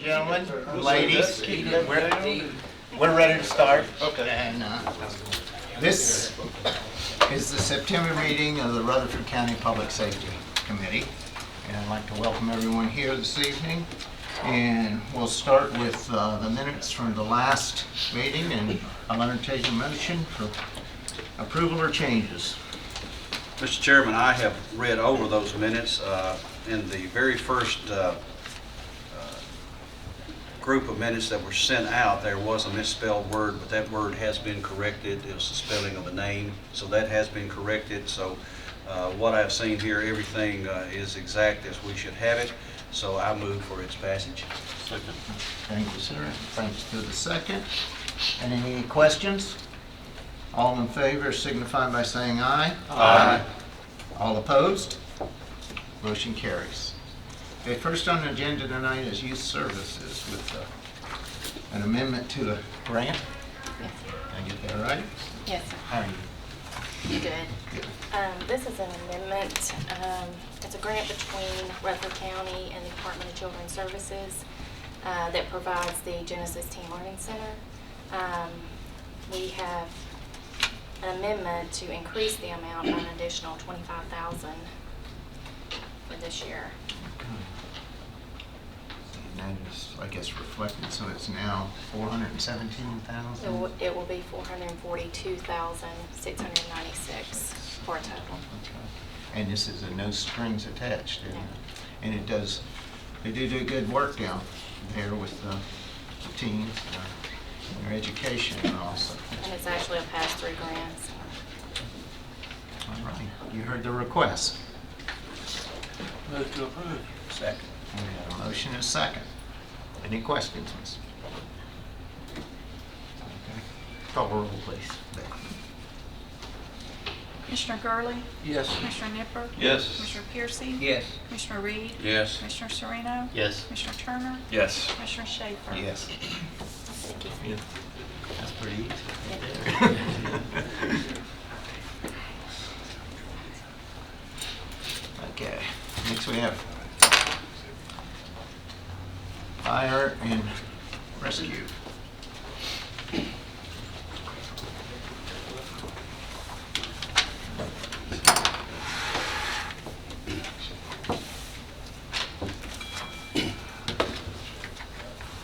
gentlemen, ladies, we're ready to start. Okay. And this is the September meeting of the Rutherford County Public Safety Committee. And I'd like to welcome everyone here this evening. And we'll start with the minutes from the last meeting, and I'll entertain a motion for approval or changes. Mr. Chairman, I have read over those minutes. In the very first group of minutes that were sent out, there was a misspelled word, but that word has been corrected. It was the spelling of a name, so that has been corrected. So what I've seen here, everything is exact as we should have it. So I move for its passage. Second. Thank you, sir. Thanks to the second. And any questions? All in favor signify by saying aye. Aye. All opposed? Motion carries. Okay, first on the agenda tonight is youth services with an amendment to a grant. Yes, Did I get that right? yes, sir. How are you? You good? This is an amendment. It's a grant between Rutherford County and the Department of Children's Services that provides the Genesis Teen Learning Center. We have an amendment to increase the amount by an additional $25,000 for this year. And that is, I guess, reflected, so it's now $417,000? It will be $442,696 for a total. Okay. And this is a no strings attached, isn't it? No. And it does, they do good work down there with the teens, their education and also. And it's actually a pass-through grant. So. All right, you heard the request. Move to approve. Second. We have a motion and a second. Any questions, Ms.? Okay. Call roll, please. Commissioner Gurley? Yes. Commissioner Nipper? Yes. Commissioner Piercy? Yes. Commissioner Reed? Yes. Commissioner Sereno? Yes. Commissioner Turner? Yes. Commissioner Schaefer? Yes. Thank you. That's pretty easy. Okay, next we have fire and rescue.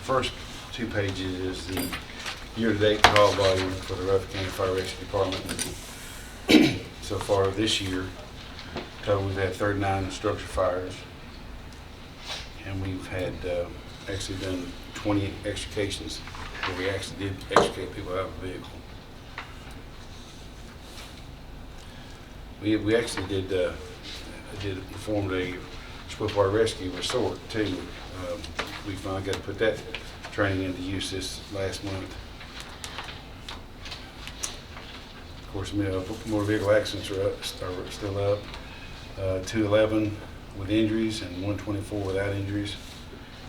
First two pages is the year-to-date call volume for the Rutherford County Fire Rescue Department. So far this year, total we've had 39 structure fires, and we've had actually done 20 extrications where we actually did extricate people out of the vehicle. We actually performed a swiftwater rescue resort too. We finally got to put that training into use this last month. Of course, motor vehicle accidents are still up. 211 with injuries and 124 without injuries,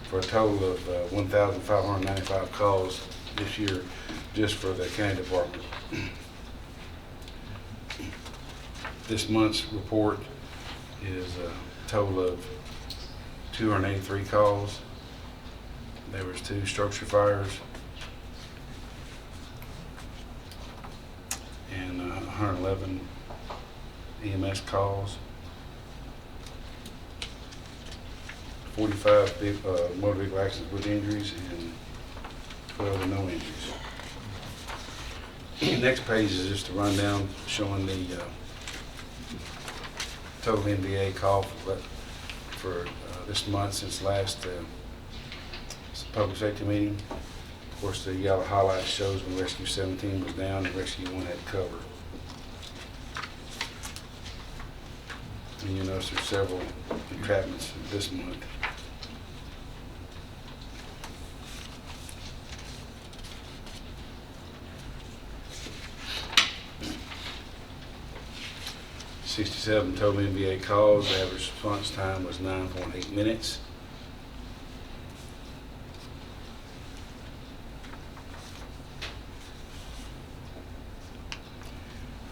for a total of 1,595 calls this year just for the county department. This month's report is a total of 283 calls. There was 2 structure fires and 111 EMS calls. 45 motor vehicle accidents with injuries and 12 with no injuries. The next page is just a rundown showing the total NBA call for this month since last public safety meeting. Of course, the yellow highlight shows when Rescue 17 was down and Rescue 1 had cover. And you notice there's several entrapments this month. $67 total NBA calls. The average response time was 9.8 minutes.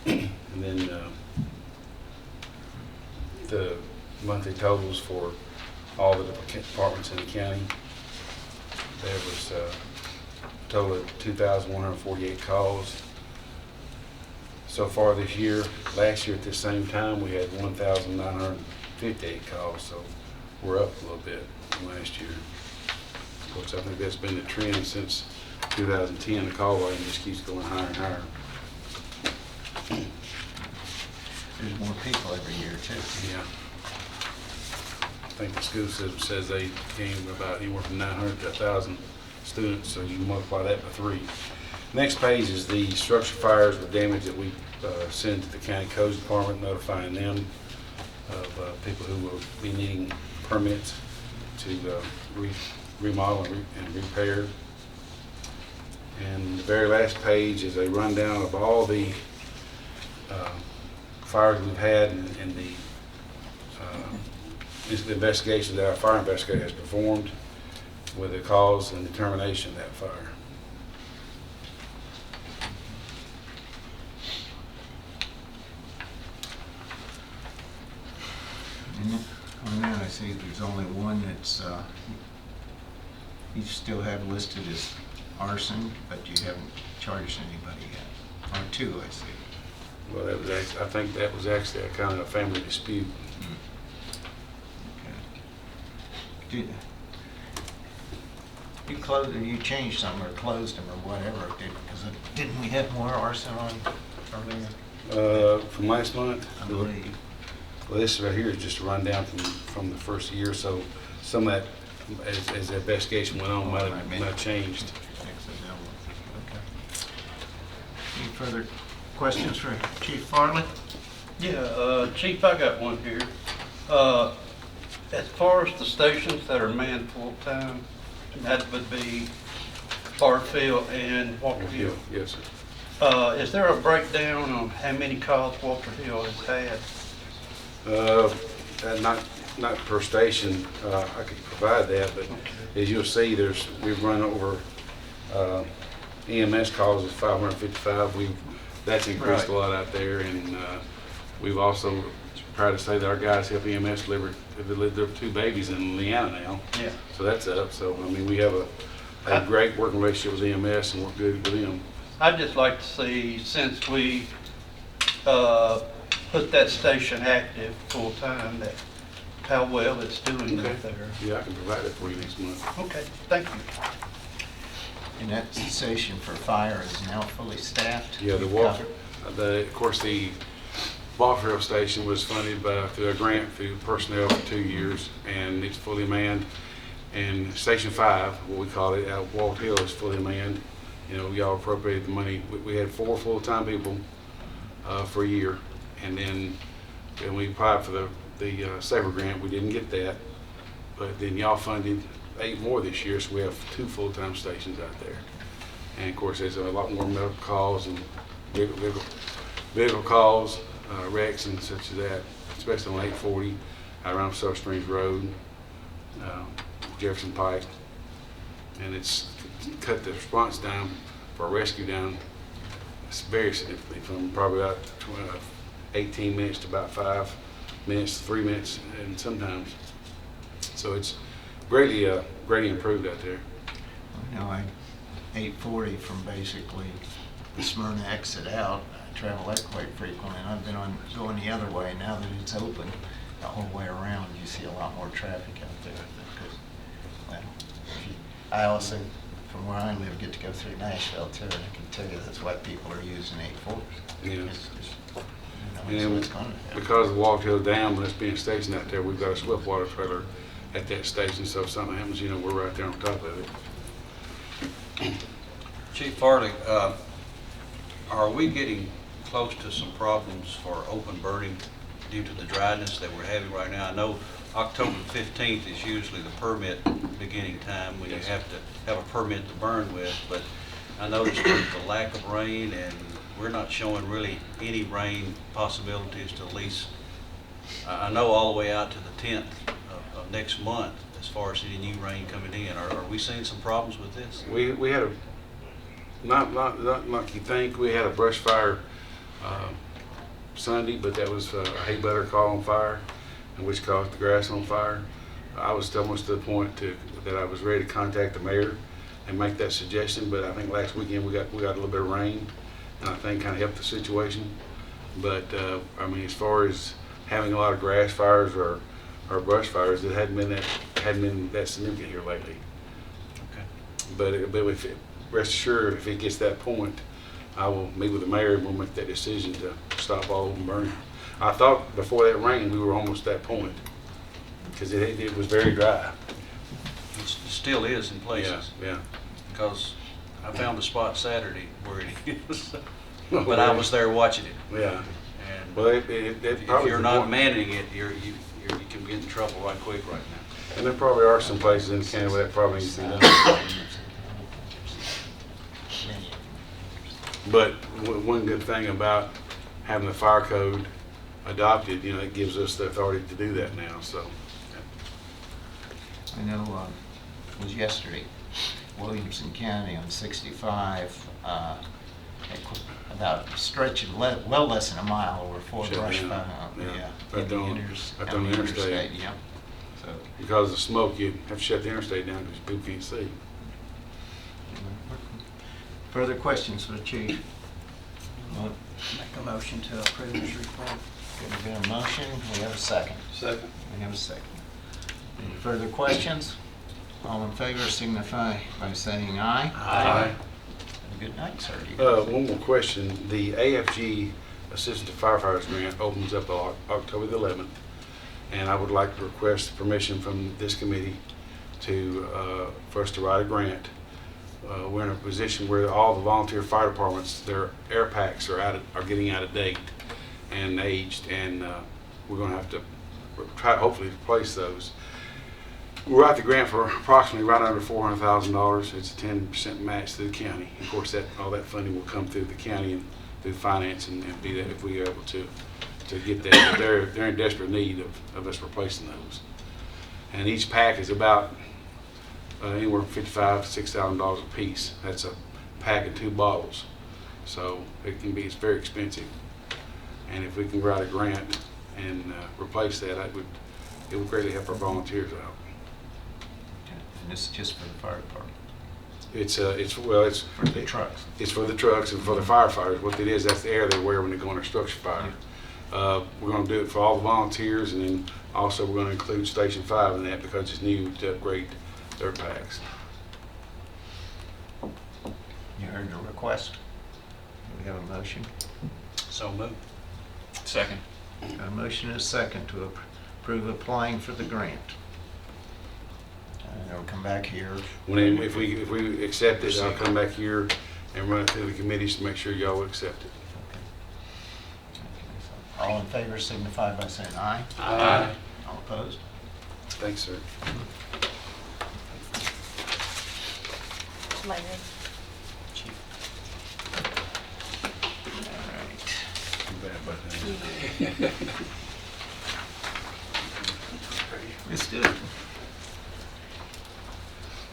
And then the monthly totals for all the departments in the county. There was a total of 2,148 calls. So far this year, last year at this same time, we had 1,958 calls, so we're up a little bit from last year. Of course, I think that's been the trend since 2010. The call volume just keeps going higher and higher. There's more people every year too. Yeah. I think the school system says they came about anywhere from 900 to 1,000 students, so you multiply that by 3. Next page is the structure fires with damage that we send to the county codes department, notifying them of people who will be needing permits to remodel and repair. And the very last page is a rundown of all the fires we've had and the investigation that our fire investigator has performed with the cause and determination of that fire. And on that, I see there's only one that's, you still have listed as arson, but you haven't charged anybody yet. Or 2, I see. Well, that was I think that was actually a kind of a family dispute. Okay. You closed, or you changed some, or closed them, or whatever, because didn't we have more arson on earlier? From last month? I believe. Well, this right here is just a rundown from the first year, so some of that, as the investigation went on, might have changed. Okay. Any further questions for Chief Farley? Yeah, Chief, I got one here. As far as the stations that are manned full-time, that would be Barfield and Walker Hill. Yes, sir. Is there a breakdown on how many calls Walker Hill has had? Not per station. I could provide that, but as you'll see, we've run over EMS calls at 555. That's increased a lot out there, and we've also proud to say that our guys help EMS deliver 2 babies in Leanna now. Yeah. So that's up. So I mean, we have a great working relationship with EMS, and work good with them. I'd just like to see, since we put that station active full-time, that how well it's doing Okay. out there. Yeah, I can provide that for you next month. Okay, thank you. And that station for fire is now fully staffed? Yeah, of course, the Barfield station was funded through a grant through personnel for 2 years, and it's fully manned. And Station 5, what we call it, out Walt Hill, is fully manned. You know, y'all appropriated the money. We had 4 full-time people for a year, and then we applied for the Saver grant. We didn't get that, but then y'all funded 8 more this year, so we have 2 full-time stations out there. And of course, there's a lot more medical calls and vehicle calls, wrecks and such as that, especially on 840 around South Springs Road, Jefferson Pike. And it's cut the response time for a rescue down very significantly, from probably about 18 minutes to about 5 minutes, 3 minutes, and sometimes. So it's greatly improved out there. You know, 840 from basically the Smyrna exit out, I travel that quite frequently, and I've been going the other way. Now that it's open the whole way around, you see a lot more traffic out there. I also, from where I live, get to go through Nashville too, and I can tell you that's why people are using 840. Yeah. And it's gonna happen. Because of Walk Hill Dam, that's being stationed out there, we've got a swiftwater trailer at that station, so if something happens, you know, we're right there on top of it. Chief Farley, are we getting close to some problems for open burning due to the dryness that we're having right now? I know October 15th is usually the permit beginning time when you have to have a permit to burn with, but I noticed with the lack of rain, and we're not showing really any rain possibilities to at least, I know all the way out to the 10th of next month as far as any new rain coming in. Are we seeing some problems with this? We had not like you think, we had a brush fire Sunday, but that was a hay butter caught on fire, and which caused the grass on fire. I was almost to the point that I was ready to contact the mayor and make that suggestion, but I think last weekend we got a little bit of rain, and I think kind of helped the situation. But I mean, as far as having a lot of grass fires or brush fires, it hadn't been that significant here lately. Okay. But rest assured, if it gets that point, I will meet with the mayor and we'll make that decision to stop all of them burning. I thought before that rain we were almost at that point because it was very dry. It still is in places. Yeah. Because I found a spot Saturday where it is. But I was there watching it. Yeah. And Well, if you're not manning it, you can get in trouble right quick right now. And there probably are some places in the county where that probably needs to be done. But one good thing about having the fire code adopted, it gives us the authority to do that now, so. I know it was yesterday, Williamson County on 65, about a stretch of well less than a mile over 4 Shut brush down. fire. Yeah. in Right the on the interstate. Yeah. So, Because of the smoke, you have to shut the interstate down because people can't see. further questions for the chief? Well, Make a motion to approve this report. Gonna be a motion, we have a second. Second. We have a second. Any further questions? All in favor signify by saying aye. Aye. Good night, sir. One more question. The AFG Assistant to Firefighters Grant opens up on October the 11th, and I would like to request permission from this committee for us to write a grant. We're in a position where all the volunteer fire departments, their air packs are getting out of date and aged, and we're going to have to try to hopefully replace those. We'll write the grant for approximately right under $400,000. It's a 10% match to the county. Of course, all that funding will come through the county and through finance and be that if we are able to get that. But they're in desperate need of us replacing those. And each pack is about anywhere from $5,500 to $6,000 a piece. That's a pack and 2 bottles. So it's very expensive. And if we can write a grant and replace that, it would greatly help our volunteers out. And this is just for the fire department, It's for the trucks. It's for the trucks and for the firefighters. What it is, that's the air they wear when they go on a structure fire. We're going to do it for all the volunteers, and then also we're going to include Station 5 in that because it's new to upgrade their packs. You heard the request? Do we have a motion? So moved. Second. Got a motion and a second to approve applying for the grant. And it'll come back here. If we accept it, I'll come back here and run it through the committees to make sure y'all will accept it. So all in favor signify by saying aye. Aye. All opposed? Thanks, sir. Larry. All right. Too bad about that. Let's do it.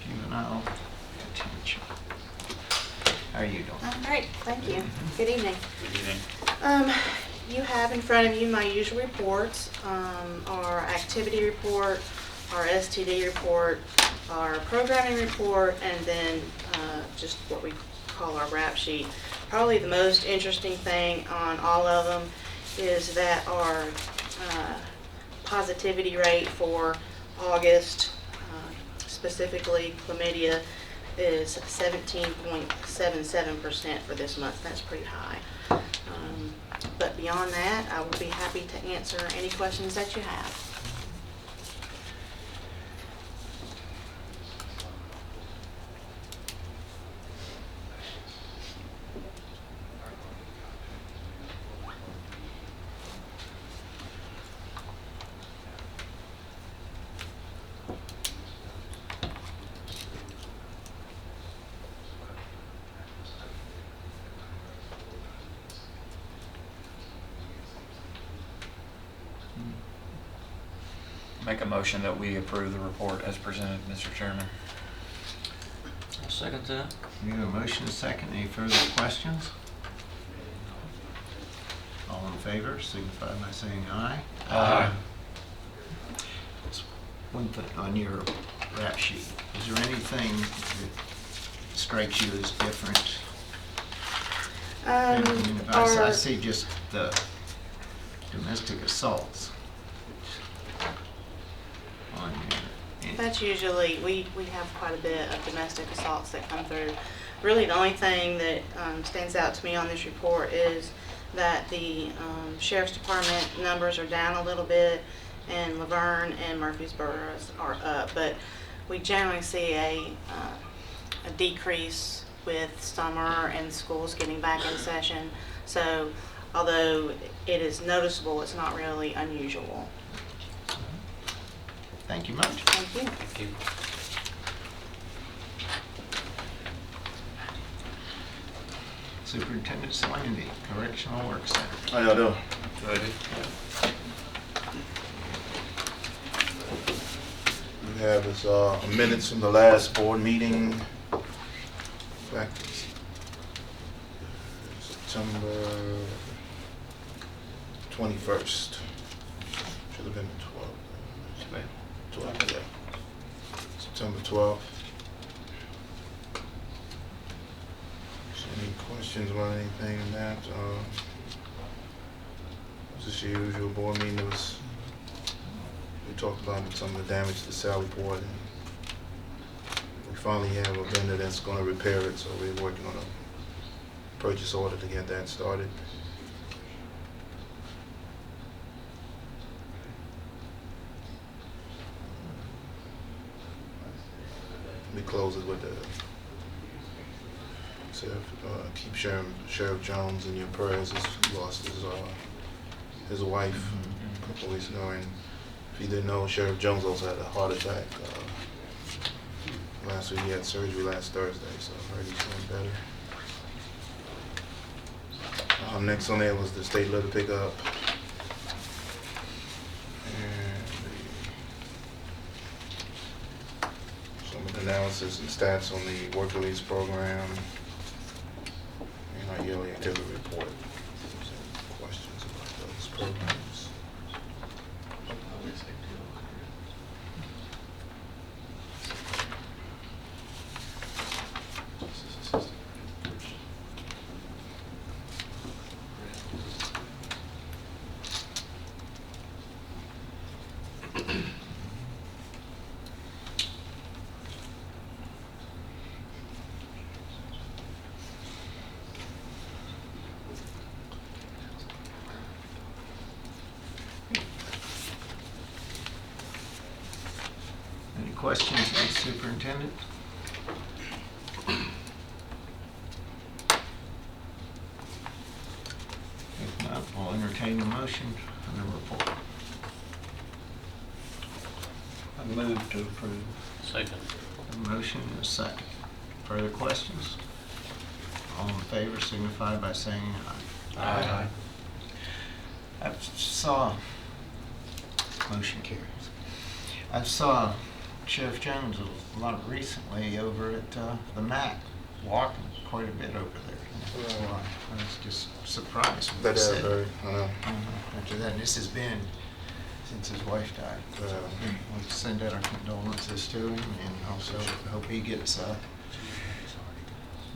Juvenile detention. How are you doing? All right, thank you. Good evening. Good evening. You have in front of you my usual reports, our activity report, our STD report, our programming report, and then just what we call our rap sheet. Probably the most interesting thing on all of them is that our positivity rate for August, specifically chlamydia, is 17.77% for this month. That's pretty high. But beyond that, I would be happy to answer any questions that you have. Make a motion that we approve the report as presented, Mr. Chairman. I'll second that. We have a motion and a second. Any further questions? All in favor signify by saying aye. Aye. one thing on your rap sheet. Is there anything that strikes you as different? I Our- see just the domestic assaults on here. And- That's usually, we have quite a bit of domestic assaults that come through. Really, the only thing that stands out to me on this report is that the sheriff's department numbers are down a little bit, and Laverne and Murfreesboro are up. But we generally see a decrease with summer and schools getting back in session. So although it is noticeable, it's not really unusual. Thank you much. Thank you. Thank you. Superintendent Slaney, Correctional Work Center. How y'all doing? We have is minutes from the last board meeting back September 21st. Should have been the 12th. 12th, yeah. September 12th. Any questions about anything in that? It's just your usual board meeting. We talked about some of the damage to Sally Port, and we finally have a vendor that's going to repair it, so we're working on a purchase order to get that started. We close it with the keep Sheriff Jones in your prayers. He lost his wife a couple weeks ago, and if you didn't know, Sheriff Jones also had a heart attack. Last week he had surgery last Thursday, so I heard he's doing better. Next on there was the state letter pickup. And some of the analysis and stats on the work release program. And our yearly activity report. Any questions about those programs? Any questions of the superintendent? If not, we'll entertain a motion on the report. I move to approve. Second. A motion and a second. Further questions? All in favor signify by saying aye. Aye. I saw, motion carries. I saw Sheriff Jones a lot recently over at the MAC, walking quite a bit over there. I was just surprised when That he is said. very, I know. After that, and this has been since his wife died. So we send out our condolences to him, and also hope he gets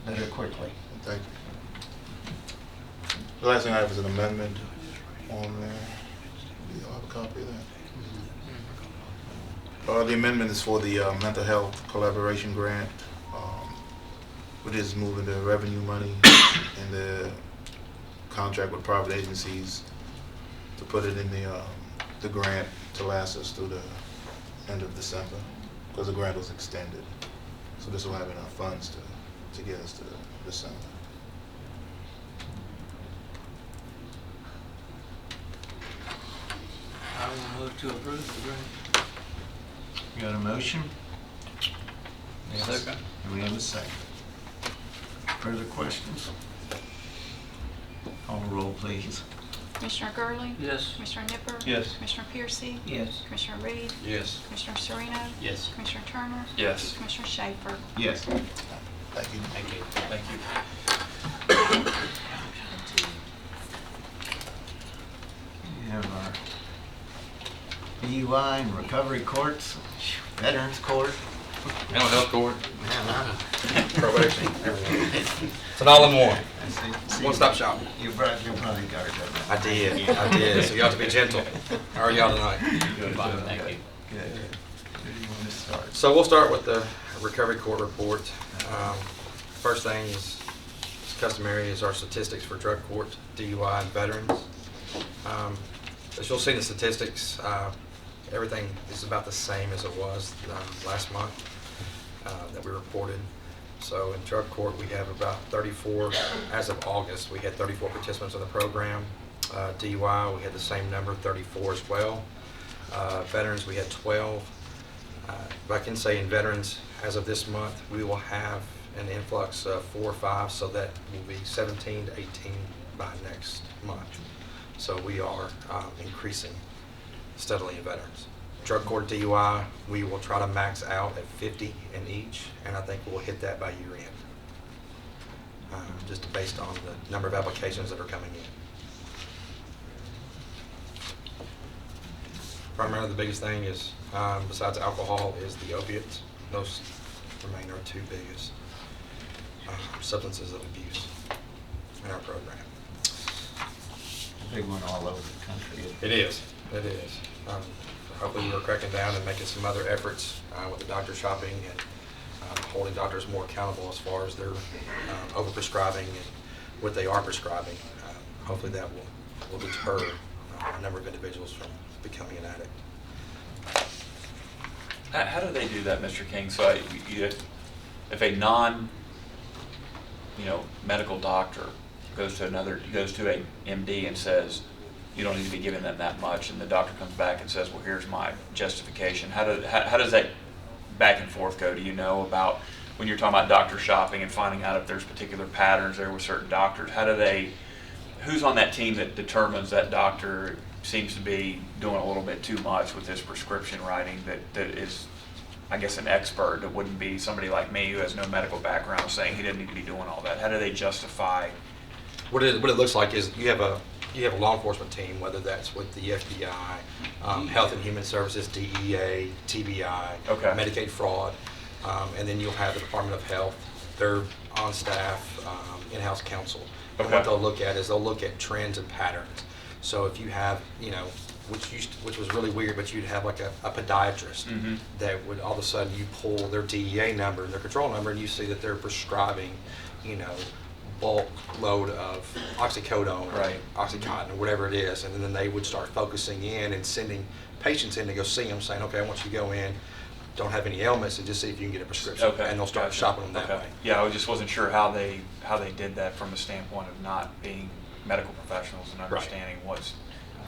better quickly. Thank you. The last thing I have is an amendment on there. Do you all have a copy of that? The amendment is for the mental health collaboration grant, which is moving the revenue money and the contract with private agencies to put it in the grant to last us through the end of December, because the grant was extended. So this will have enough funds to get us to December. I will move to approve the grant. You got a motion? Second. And we have a second. Further questions? Call roll, please. Commissioner Gurley? Yes. Commissioner Nipper? Yes. Commissioner Piercy? Yes. Commissioner Reed? Yes. Commissioner Sereno? Yes. Commissioner Turner? Yes. Commissioner Schaefer? Yes. Thank you. Thank you. Thank you. We have our DUI and recovery courts. Veterans Court. Mental health court, Man, probation, everything. It's an all-in-one. see, One-stop shop. You brought your bodyguard up. I did, so you have to be gentle. How are y'all tonight? Good, Thank you. Good. Where do you want to start? So we'll start with the recovery court report. First thing is customary is our statistics for drug court, DUI, and veterans. As you'll see in the statistics, everything is about the same as it was last month that we reported. So in drug court, we have about 34, as of August, we had 34 participants in the program. DUI, we had the same number, 34 as well. Veterans, we had 12. But I can say in veterans, as of this month, we will have an influx of 4 or 5, so that will be 17 to 18 by next month. So we are increasing steadily in veterans. Drug court DUI, we will try to max out at 50 in each, and I think we'll hit that by year end, just based on the number of applications that are coming in. Primarily the biggest thing is, besides alcohol, is the opiates. Those remain our two biggest substances of abuse in our program. Big one all over the country. It is. Hopefully we're cracking down and making some other efforts with the doctor shopping and holding doctors more accountable as far as their overprescribing and what they are prescribing. Hopefully that will deter a number of individuals from becoming an addict. How do they do that, Mr. King? So if a non, medical doctor goes to a MD and says, you don't need to be giving them that much, and the doctor comes back and says, well, here's my justification. How does that back and forth go? Do you know about when you're talking about doctor shopping and finding out if there's particular patterns there with certain doctors? Who's on that team that determines that doctor seems to be doing a little bit too much with his prescription writing that is, I guess, an expert, that wouldn't be somebody like me who has no medical background saying he didn't need to be doing all that? How do they justify? What it looks like is you have a law enforcement team, whether that's with the FBI, Health and Human Services, DEA, TBI, Okay. Medicaid fraud, and then you'll have the Department of Health. They're on staff, in-house counsel. And Okay. what they'll look at is they'll look at trends and patterns. So if you have, which was really weird, but you'd have like a podiatrist Mhm. that would all of a sudden you pull their DEA number and their control number and you see that they're prescribing, bulk load of oxycodone, Right. or Oxycontin, or whatever it is, and then they would start focusing in and sending patients in to go see them, saying, okay, I want you to go in, don't have any ailments, and just see if you can get a prescription. Okay. And they'll start Gotcha. shopping them that Okay. way. Yeah, I just wasn't sure how they did that from the standpoint of not being medical professionals and understanding what's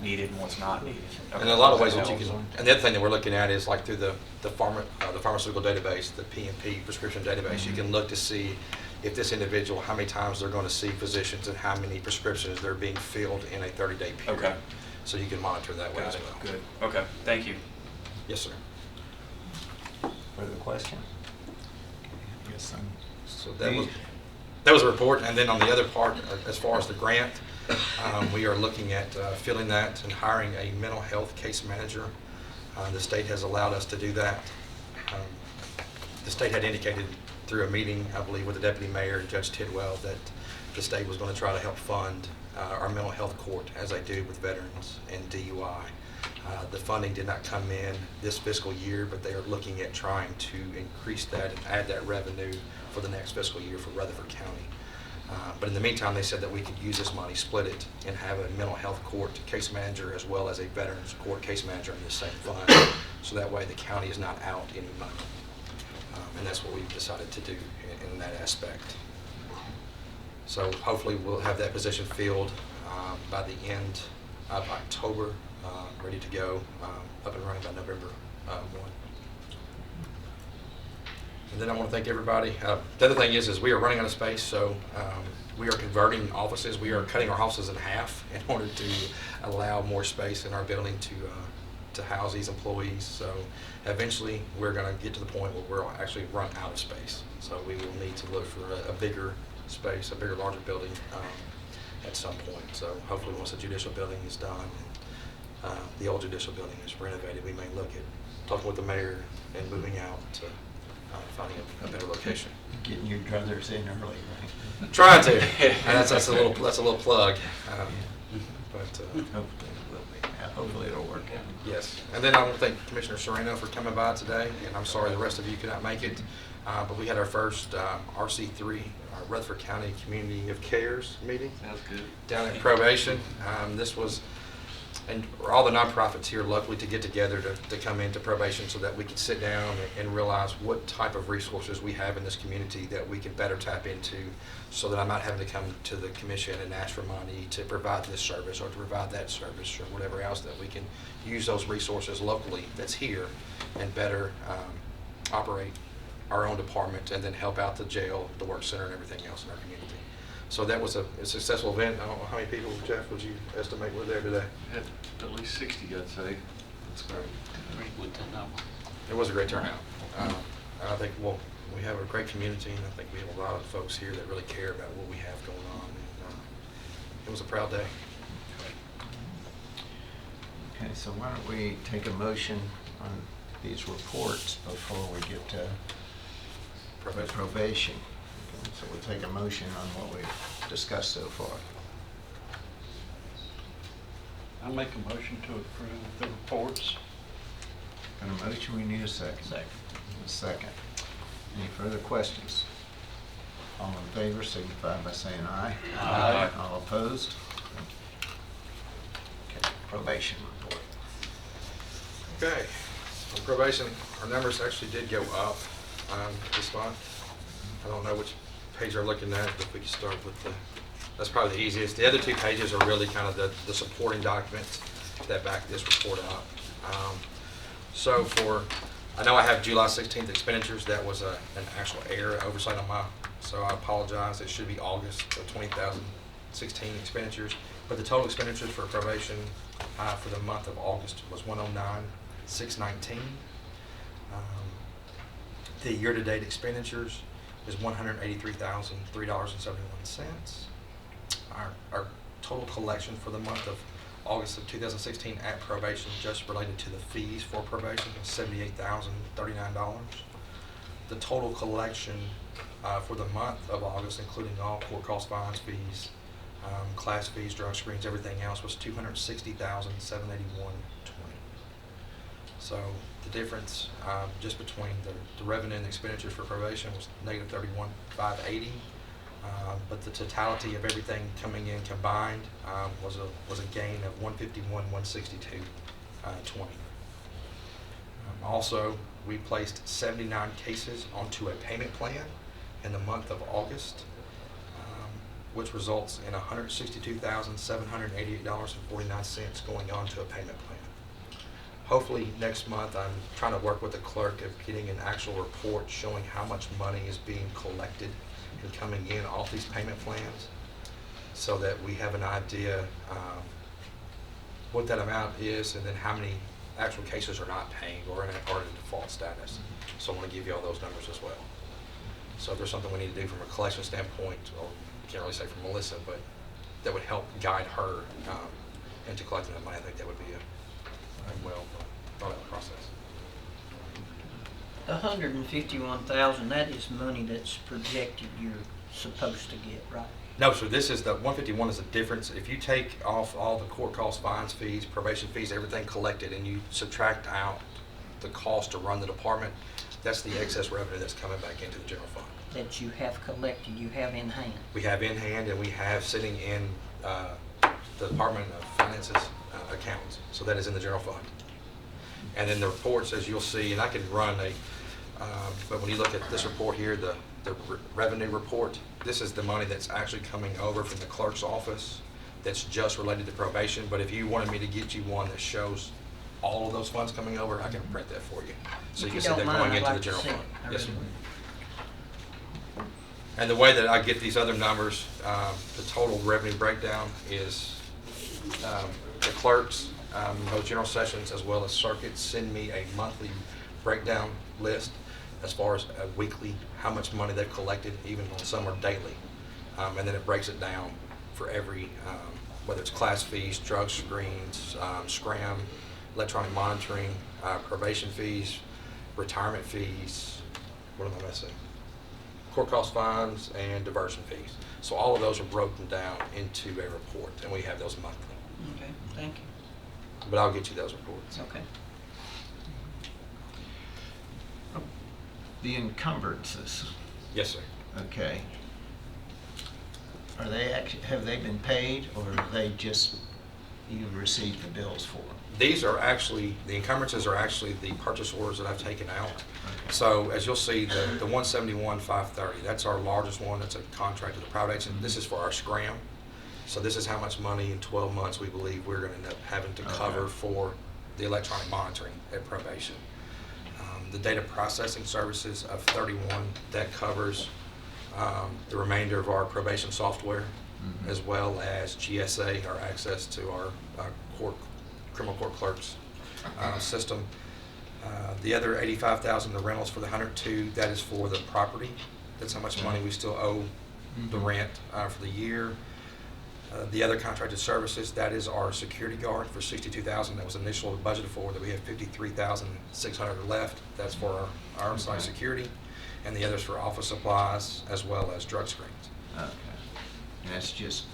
needed and what's not needed. And in a lot of ways, Okay. what you can, and the other thing that we're looking at is like through the pharmaceutical database, the PNP prescription database, you can look to see if this individual, how many times they're going to see physicians and how many prescriptions they're being filled in a 30-day period. Okay. So you can monitor that way Got as it. well. Good. Okay. Thank you. Yes, sir. Further question? Yes, So that was a report, and then on the other part, as far as the grant, we are looking at filling that and hiring a mental health case manager. The state has allowed us to do that. The state had indicated through a meeting, I believe, with the deputy mayor and Judge Tidwell, that the state was going to try to help fund our mental health court as they do with veterans and DUI. The funding did not come in this fiscal year, but they are looking at trying to increase that and add that revenue for the next fiscal year for Rutherford County. But in the meantime, they said that we could use this money, split it, and have a mental health court case manager as well as a veterans court case manager in the same fund. So that way the county is not out any money. And that's what we've decided to do in that aspect. So hopefully we'll have that position filled by the end of October, ready to go, up and running by November 1. And then I want to thank everybody. The other thing is we are running out of space, so we are converting offices. We are cutting our offices in half in order to allow more space in our building to house these employees. So eventually we're going to get to the point where we'll actually run out of space. So we will need to look for a bigger space, a bigger, larger building at some point. So hopefully once the judicial building is done, the old judicial building is renovated, we may look at talking with the mayor and moving out to finding a better location. Getting your druthers in early, right? Trying to, and that's a little plug. But Hopefully it will be. Yeah, hopefully it'll work out. yes, and then I want to thank Commissioner Sereno for coming by today, and I'm sorry the rest of you could not make it, but we had our first RC3, our Rutherford County Community of Cares meeting Sounds good. down at Probation. This was, and all the nonprofits here locally to get together to come into Probation so that we could sit down and realize what type of resources we have in this community that we can better tap into, so that I'm not having to come to the commission and ask for money to provide this service or to provide that service or whatever else, that we can use those resources locally that's here and better operate our own department and then help out the jail, the work center, and everything else in our community. So that was a successful event. I don't know how many people, Jeff, would you estimate were there today? Had at least 60, I'd say. That's great. With that number. It was a great turnout. I think, well, we have a great community, and I think we have a lot of folks here that really care about what we have going on. And, it was a proud day. Okay, so why don't we take a motion on these reports before we get to probation. Okay, so we'll take a motion on what we've discussed so far. I make a motion to approve the reports. Got a motion, we need a second. Second. A second. Any further questions? All in favor signify by saying aye. Aye. All opposed? Okay, probation report. Okay, on probation, our numbers actually did go up this month. I don't know which page you're looking at, but if we can start with that's probably the easiest. The other two pages are really kind of the supporting documents that back this report up. So I know I have July 16th expenditures. That was an actual error, oversight on my, so I apologize. It should be August of 2016 expenditures. But the total expenditures for probation for the month of August was $109,619. The year-to-date expenditures is $183,003.71. Our total collection for the month of August of 2016 at probation, just related to the fees for probation, was $78,039. The total collection for the month of August, including all court costs, fines, fees, class fees, drug screens, everything else, was $260,781.20. So the difference just between the revenue and the expenditures for probation was negative $31,580. But the totality of everything coming in combined was a gain of $151,162.20. Also, we placed 79 cases onto a payment plan in the month of August, which results in $162,788.49 going on to a payment plan. Hopefully next month, I'm trying to work with the clerk of getting an actual report showing how much money is being collected and coming in off these payment plans, so that we have an idea what that amount is, and then how many actual cases are not paying or in a default status. So I want to give you all those numbers as well. So if there's something we need to do from a collection standpoint, or can't really say from Melissa, but that would help guide her into collecting that money, I think that would be a well thought out process. The $151,000, that is money that's projected you're supposed to get, right? No, so this is the 151 is the difference. If you take off all the court costs, fines, fees, probation fees, everything collected, and you subtract out the cost to run the department, that's the excess revenue that's coming back into the general fund. That you have collected, you have in hand. We have in hand, and we have sitting in the Department of Finance's accounts. So that is in the general fund. And then the reports, as you'll see, and I can run but when you look at this report here, the revenue report, this is the money that's actually coming over from the clerk's office that's just related to probation. But if you wanted me to get you one that shows all of those funds coming over, I can print that for you. So you can see that going into the general fund. Yes, sir. And the way that I get these other numbers, the total revenue breakdown is the clerks, both general sessions as well as circuits, send me a monthly breakdown list as far as a weekly, how much money they've collected, even on some are daily. And then it breaks it down for every, whether it's class fees, drug screens, scram, electronic monitoring, probation fees, retirement fees, what am I missing? Court cost fines and diversion fees. So all of those are broken down into a report, and we have those monthly. Okay, thank you. But I'll get you those reports. Okay. The encumbrances, Yes, sir. okay. Are they actually, have they been paid, or are they just, you received the bills for them? These are actually, the encumbrances are actually the purchase orders that I've taken out. So as you'll see, the 171,530, that's our largest one. That's a contract to the private agent. This is for our SCRAM. So this is how much money in 12 months we believe we're going to end up having to cover for the electronic monitoring at probation. The data processing services of 31, that covers the remainder of our probation software, as well as GSA, our access to our criminal court clerks system. The other 85,000, the rentals for the 102, that is for the property. That's how much money we still owe the rent for the year. The other contracted services, that is our security guard for 62,000. That was initially budgeted for. That we have 53,600 left. That's for our on-site security, and the others for office supplies as well as drug screens. Okay. And that's just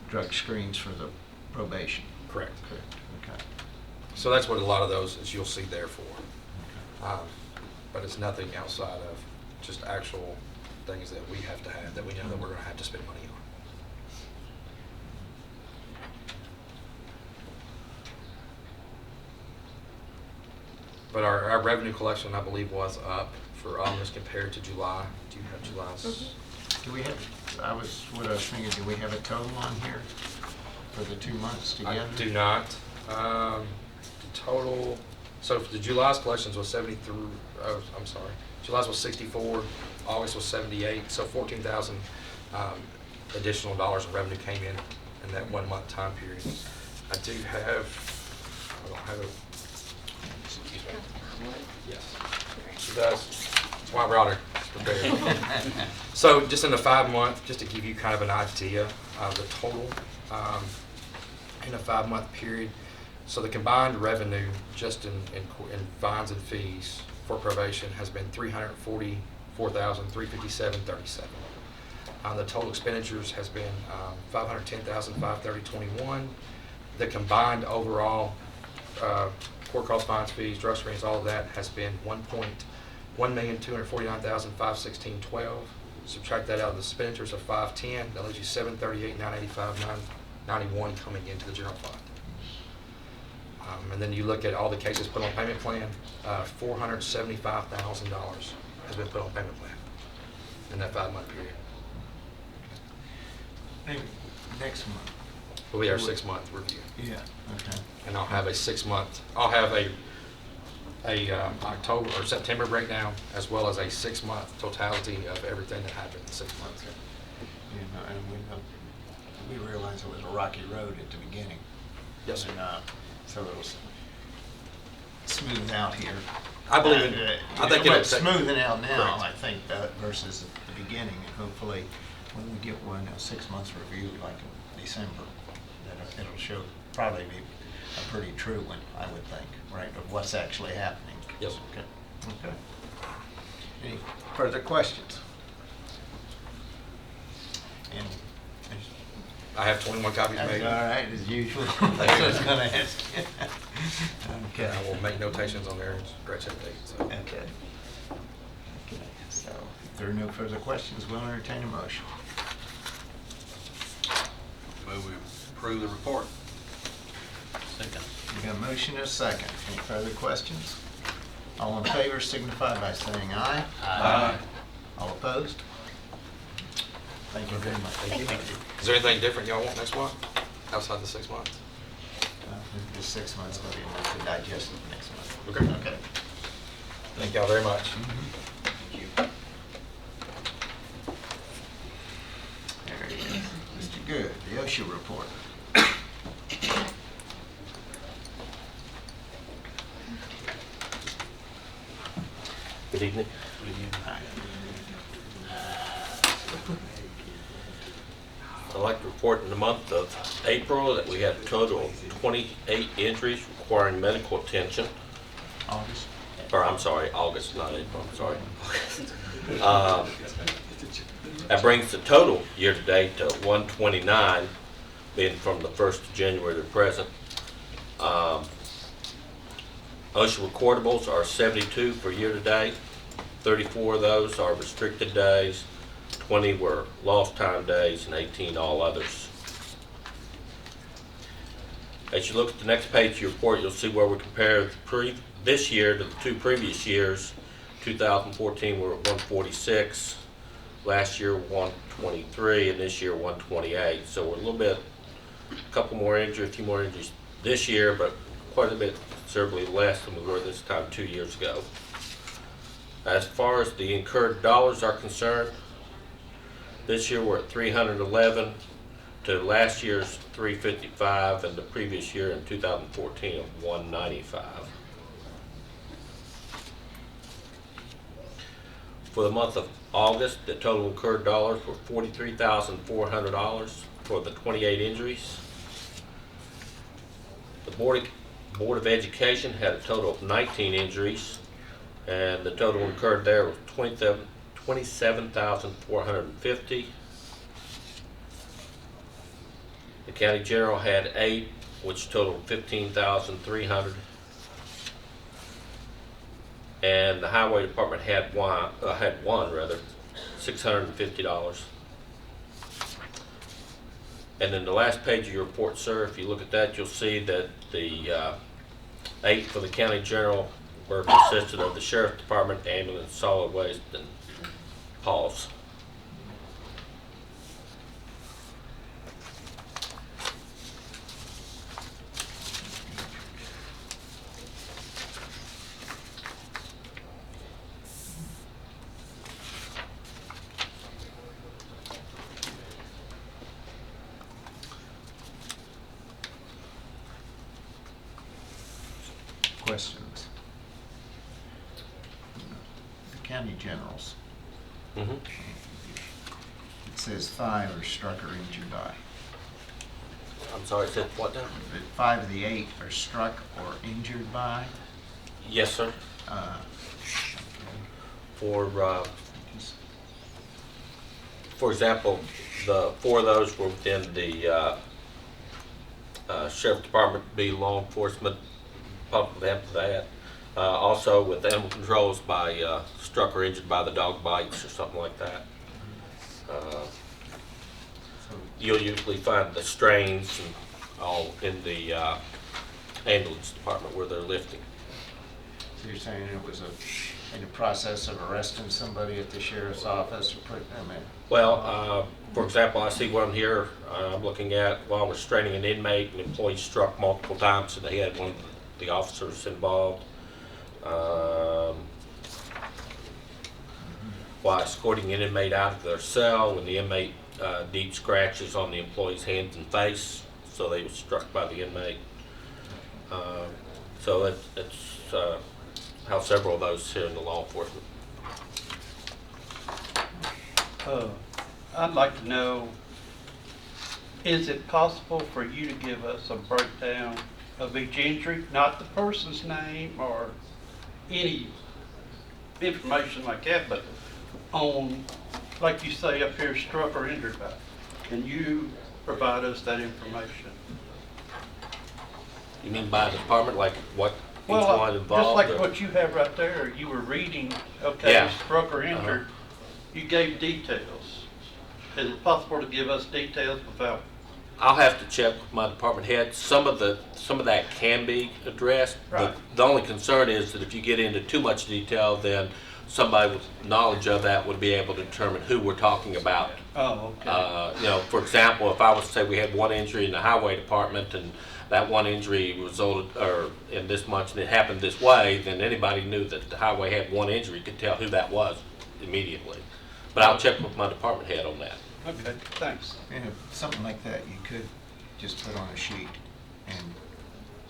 drug screens for the probation? Correct. Correct, okay. So that's what a lot of those is you'll see there for. But it's nothing outside of just actual things that we have to have, that we know that we're going to have to spend money on. But our revenue collection, I believe, was up for August compared to July. Do you have July's? Do we have, what I was thinking, do we have a total on here for the 2 months together? I do not. Total, so for the July's collections was 73, I'm sorry. July's was 64, August was 78, so 14,000 additional dollars in revenue came in that 1 month time period. I do have, I don't have it. Excuse me. Yes, she does. That's why I brought her prepared. So just in the 5 month, just to give you kind of an idea of the total in a 5 month period. So the combined revenue just in fines and fees for probation has been $344,357.37. The total expenditures has been $510,530.21. The combined overall court cost, fines, fees, drug screens, all of that has been $1,249,516.12. Subtract that out of the expenditures of $510, that leaves you $738,985.91 coming into the general fund. And then you look at all the cases put on payment plan, $475,000 has been put on payment plan in that 5 month period. Maybe next month. Will be our 6 month review. Yeah, okay. And I'll have a 6 month, I'll have a October or September breakdown, as well as a 6 month totality of everything that happened in 6 months. You know, and we realized it was a rocky road at the beginning. Yes, sir. And, so it was smoothed out here. I believe it. I think it's it'll take- smoothing out now, Correct. I think, versus at the beginning. And hopefully, when we get one, a 6 months review, like in December, it'll show, probably be a pretty true one, I would think, right, of what's actually happening. Yes, sir. Okay. Okay. Any further questions? And I have 21 copies that's made. all right, as usual. I was gonna ask you. Okay. I will make notations on there and scratch that date. So. Okay. Okay, so if there are no further questions, we'll entertain a motion. Move we approve the report. Second. We got a motion and a second. Any further questions? All in favor signify by saying aye. Aye. All opposed? Thank you very much. Thank you. Is there anything different y'all want next month, outside the 6 months? This 6 months will be enough to digest it next month. Okay. Okay. Thank y'all very much. Thank you. There it is. Mr. Good, the OSHA report. Good evening. I'd like to report in the month of April that we had a total of 28 injuries requiring medical attention. August? Or I'm sorry, August, not April, I'm sorry. That brings the total year-to-date to 129, being from the 1st of January to present. OSHA recordables are 72 for year-to-date. 34 of those are restricted days, 20 were lost time days, and 18 all others. As you look at the next page of your report, you'll see where we compare this year to the 2 previous years. 2014 we're at 146, last year 123, and this year 128. So we're a little bit, a couple more injuries, a few more injuries this year, but quite a bit considerably less than we were this time 2 years ago. As far as the incurred dollars are concerned, this year we're at 311 to last year's 355 and the previous year in 2014 of 195. For the month of August, the total incurred dollars were $43,400 for the 28 injuries. The Board of Education had a total of 19 injuries, and the total incurred there was $27,450. The County General had 8, which totaled $15,300. And the Highway Department had one, $650. And then the last page of your report, sir, if you look at that, you'll see that the 8 for the County General were consisted of the Sheriff Department, Ambulance, Solid Waste, and Paul's. Questions? The county generals. Mm-hmm. It says 5 are struck or injured by. I'm sorry, it said what now? 5 of the 8 are struck or injured by. Yes, sir. For example, the 4 of those were within the Sheriff Department, be law enforcement, public after that. Also with animal controls by struck or injured by the dog bites or something like that. You'll usually find the strains and all in the ambulance department where they're lifting. So you're saying it was in the process of arresting somebody at the sheriff's office or putting them in? Well, for example, I see one here I'm looking at while restraining an inmate. An employee struck multiple times and they had one of the officers involved. While escorting an inmate out of their cell, when the inmate did scratches on the employee's hands and face, so they were struck by the inmate. So it's how several of those here in the law enforcement. I'd like to know, is it possible for you to give us a breakdown of each injury, not the person's name or any information like that, but on, like you say up here, struck or injured by? Can you provide us that information? You mean by department, like what each Well, one just involved? like or- what you have right there, you were reading, okay, Yeah. struck or injured, you gave details. Is it possible to give us details without? I'll have to check with my department head. Some of that can be addressed, Right. but the only concern is that if you get into too much detail, then somebody with knowledge of that would be able to determine who we're talking about. Oh, okay. For example, if I was to say we had one injury in the highway department and that one injury resulted in this much and it happened this way, then anybody knew that the highway had one injury could tell who that was immediately. But I'll check with my department head on that. Okay, thanks. And if something like that, you could just put on a sheet and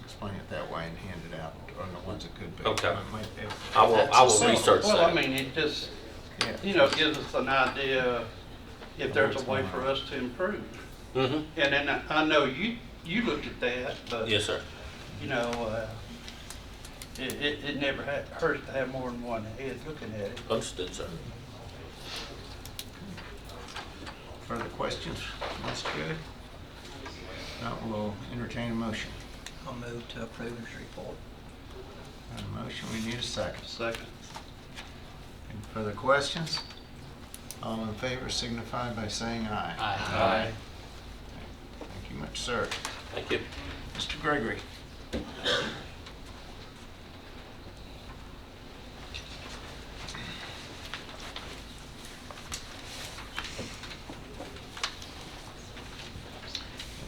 explain it that way and hand it out on the ones that could be. Okay. If I will that's a- research Well, that. I mean, it just, Yeah. gives us an idea if there's a way for us to improve. Mm-hmm. And then I know you looked at that, but, Yes, sir. you know, it never hurts to have more than one head looking at it. Understood, sir. Further questions? That's good. Now we'll entertain a motion. I'll move to approve his report. Got a motion, we need a second. Second. Any further questions? All in favor signify by saying aye. Aye. Thank you much, sir. Thank you. Mr. Gregory.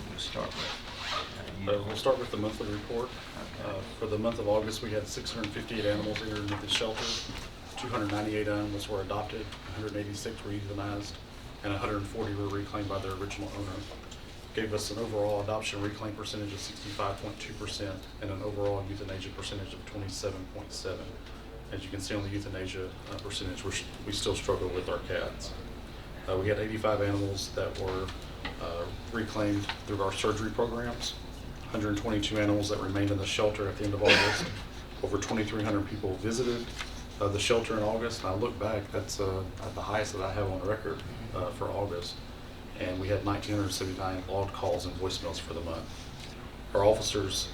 We'll start with. We'll start with the monthly report. For the month of August, we had 658 animals entered into the shelter. 298 animals were adopted, 186 were euthanized, and 140 were reclaimed by their original owner. Gave us an overall adoption reclaim percentage of 65.2% and an overall euthanasia percentage of 27.7%. As you can see on the euthanasia percentage, we still struggle with our cats. We had 85 animals that were reclaimed through our surgery programs, 122 animals that remained in the shelter at the end of August. Over 2,300 people visited the shelter in August, and I look back, that's the highest that I have on record for August. And we had 1,979 logged calls and voicemails for the month. Our officers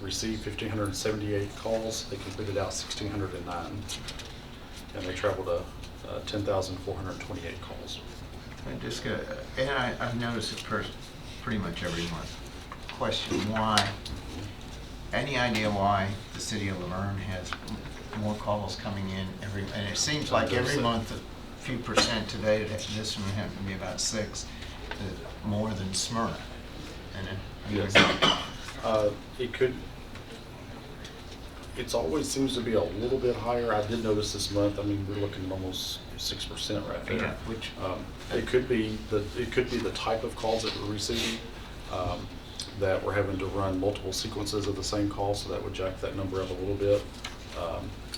received 1,578 calls. They completed out 1,609, and they traveled 10,428 calls. I just got, and I've noticed it pretty much every month. Question, why? Any idea why the city of Laverne has more calls coming in and it seems like every month a few percent today, this one happened to be about 6, more than Smyrna. And It's always seems to be a little bit higher. I did notice this month, I mean, we're looking at almost 6% right there. Yeah, which it could be the type of calls that we're receiving, that we're having to run multiple sequences of the same call, so that would jack that number up a little bit.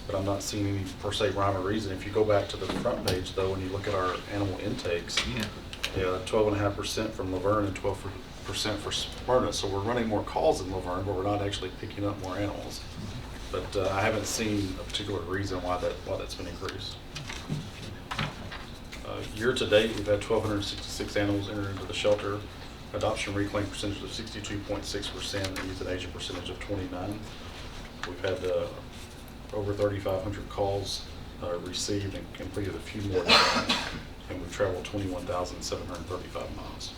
But I'm not seeing any per se rhyme or reason. If you go back to the front page though, and you look at our animal intakes, 12.5% from Laverne and 12% for Smyrna. So we're running more calls in Laverne, but we're not actually picking up more animals. But I haven't seen a particular reason why that's been increased. Year to date, we've had 1,266 animals enter into the shelter. Adoption reclaim percentage of 62.6% and euthanasia percentage of 29%. We've had over 3,500 calls received and completed a few more than that, and we've traveled 21,735 miles.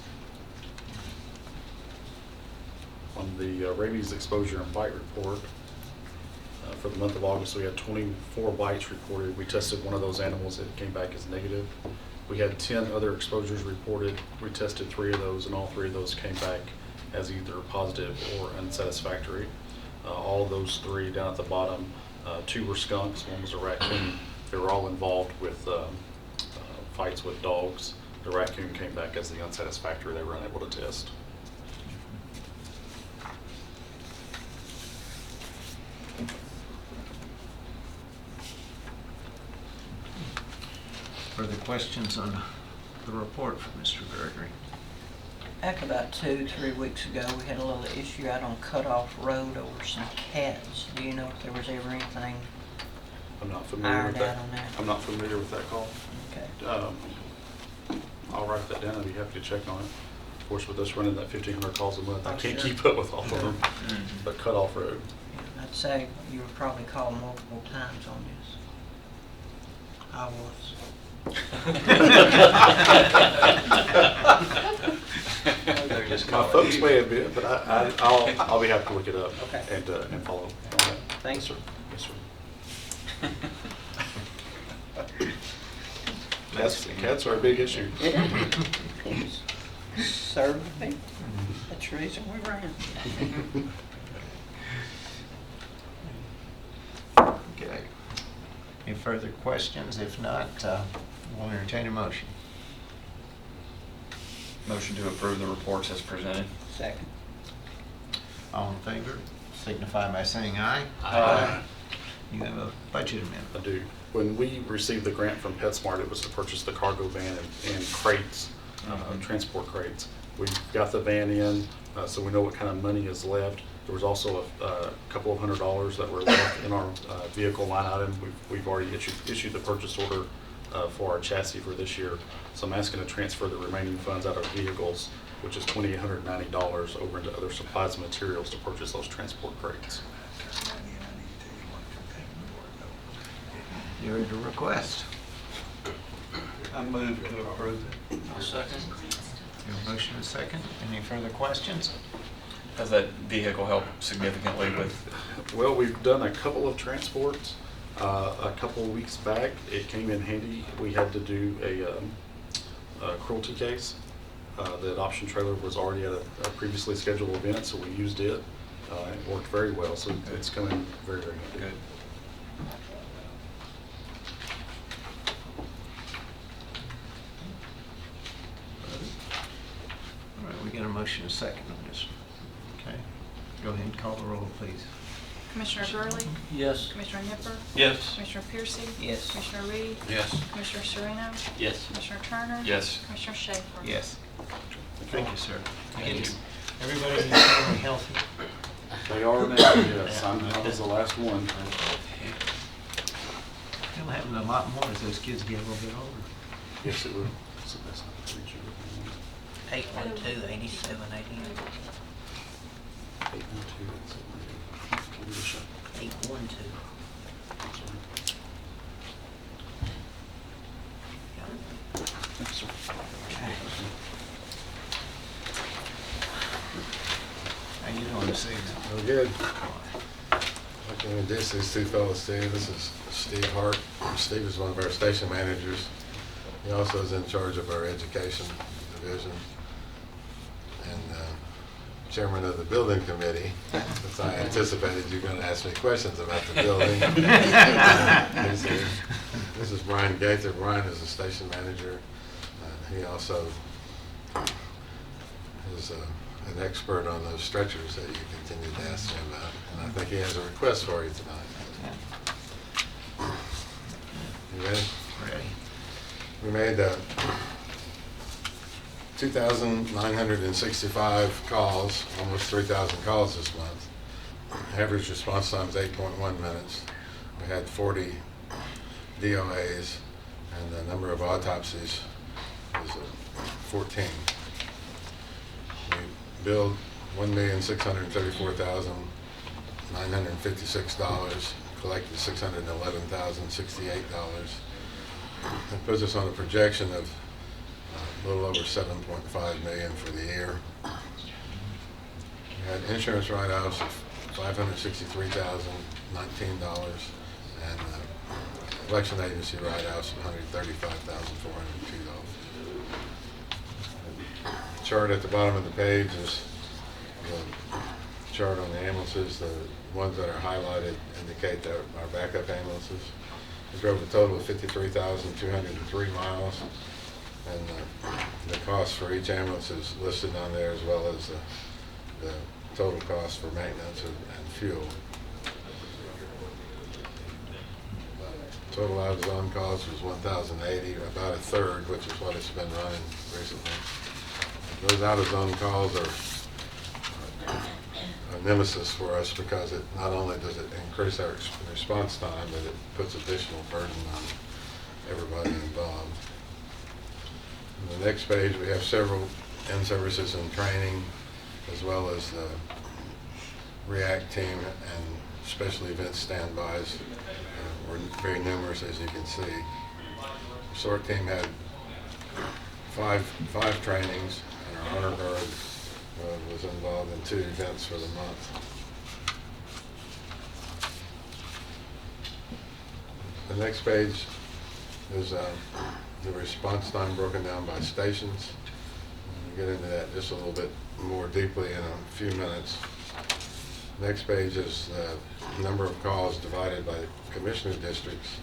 On the rabies exposure and bite report, for the month of August, we had 24 bites reported. We tested one of those animals, it came back as negative. We had 10 other exposures reported. We tested 3 of those, and all 3 of those came back as either positive or unsatisfactory. All of those 3 down at the bottom, 2 were skunks, 1 was a raccoon. They were all involved with fights with dogs. The raccoon came back as the unsatisfactory. They were unable to test. further questions on the report from Mr. Gregory? Back about 2-3 weeks ago, we had a little issue out on Cutoff Road over some cats. Do you know if there was ever anything I'm not familiar ironed with out that. on that? I'm not familiar with that call. Okay. I'll write that down. I'd be happy to check on it. Of course, with us running that 1,500 calls a month, I Oh, can't sure. keep up with all of them. But Cutoff Road. I'd say you were probably called multiple times on this. I was. My folks may have been, but I'll be happy to look it up Okay. and follow up on that. Thanks. Yes, sir. Cats are a big issue. Served me. That's the reason we ran. Okay. Any further questions? If not, we'll entertain a motion. Motion to approve the reports as presented. Second. All in favor, signify by saying aye. Aye. You have a budget I amendment. do. When we received the grant from PetSmart, it was to purchase the cargo van and crates transport crates. We've got the van in, so we know what kind of money is left. There was also a couple of $100 that were left in our vehicle line item. We've already issued the purchase order for our chassis for this year. So I'm asking to transfer the remaining funds out of vehicles, which is $2,890, over into other supplies and materials to purchase those transport crates. You heard the request. I move to approve it. I'll second. Your motion is second. Any further questions? Does that vehicle help significantly with, Well, we've done a couple of transports. A couple of weeks back, it came in handy. We had to do a cruelty case. The adoption trailer was already at a previously scheduled event, so we used it. It worked very well, so it's coming very, very handy. good? All right, we get a motion and a second on this. Okay. Go ahead and call the roll, please. Commissioner Gurley? Yes. Commissioner Nipper? Yes. Commissioner Piercy? Yes. Commissioner Reed? Yes. Commissioner Sereno? Yes. Commissioner Turner? Yes. Commissioner Schaefer? Yes. Thank you, sir. Thank you. Everybody in your family healthy? They are now, yes. I was the last one. It'll happen a lot more as those kids get a little bit older. Yes, it will. So that's not the preacher. 812-8788. 812. How you doing this evening? Oh, good. I can introduce these two fellows to you. This is Steve Hart. Steve is one of our station managers. He also is in charge of our education division and chairman of the building committee. Since I anticipated you're going to ask me questions about the building. This is Brian Gaither. Brian is a station manager. He also is an expert on those stretchers that you continue to ask him about. And I think he has a request for you tonight. You ready? Ready. We made 2,965 calls, almost 3,000 calls this month. Average response time is 8.1 minutes. We had 40 DOAs, and the number of autopsies was 14. We billed $1,634,956, collected $611,068. It puts us on a projection of a little over $7.5 million for the year. We had insurance write-offs of $563,019 and collection agency write-offs of $135,402. Chart at the bottom of the page is the chart on the ambulances. The ones that are highlighted indicate that our backup ambulances. We drove a total of 53,203 miles, and the cost for each ambulance is listed on there, as well as the total cost for maintenance and fuel. Total hours on calls was 1,080, about a third, which is what it's been running recently. Those out-of-zone calls are a nemesis for us because it not only does it increase our response time, but it puts additional burden on everybody involved. On the next page, we have several in-services and training, as well as the REACT team and special event standbys. Were very numerous, as you can see. The SORT team had five trainings, and our honor guard was involved in 2 events for the month. The next page is the response time broken down by stations. We'll get into that just a little bit more deeply in a few minutes. Next page is the number of calls divided by commissioner districts,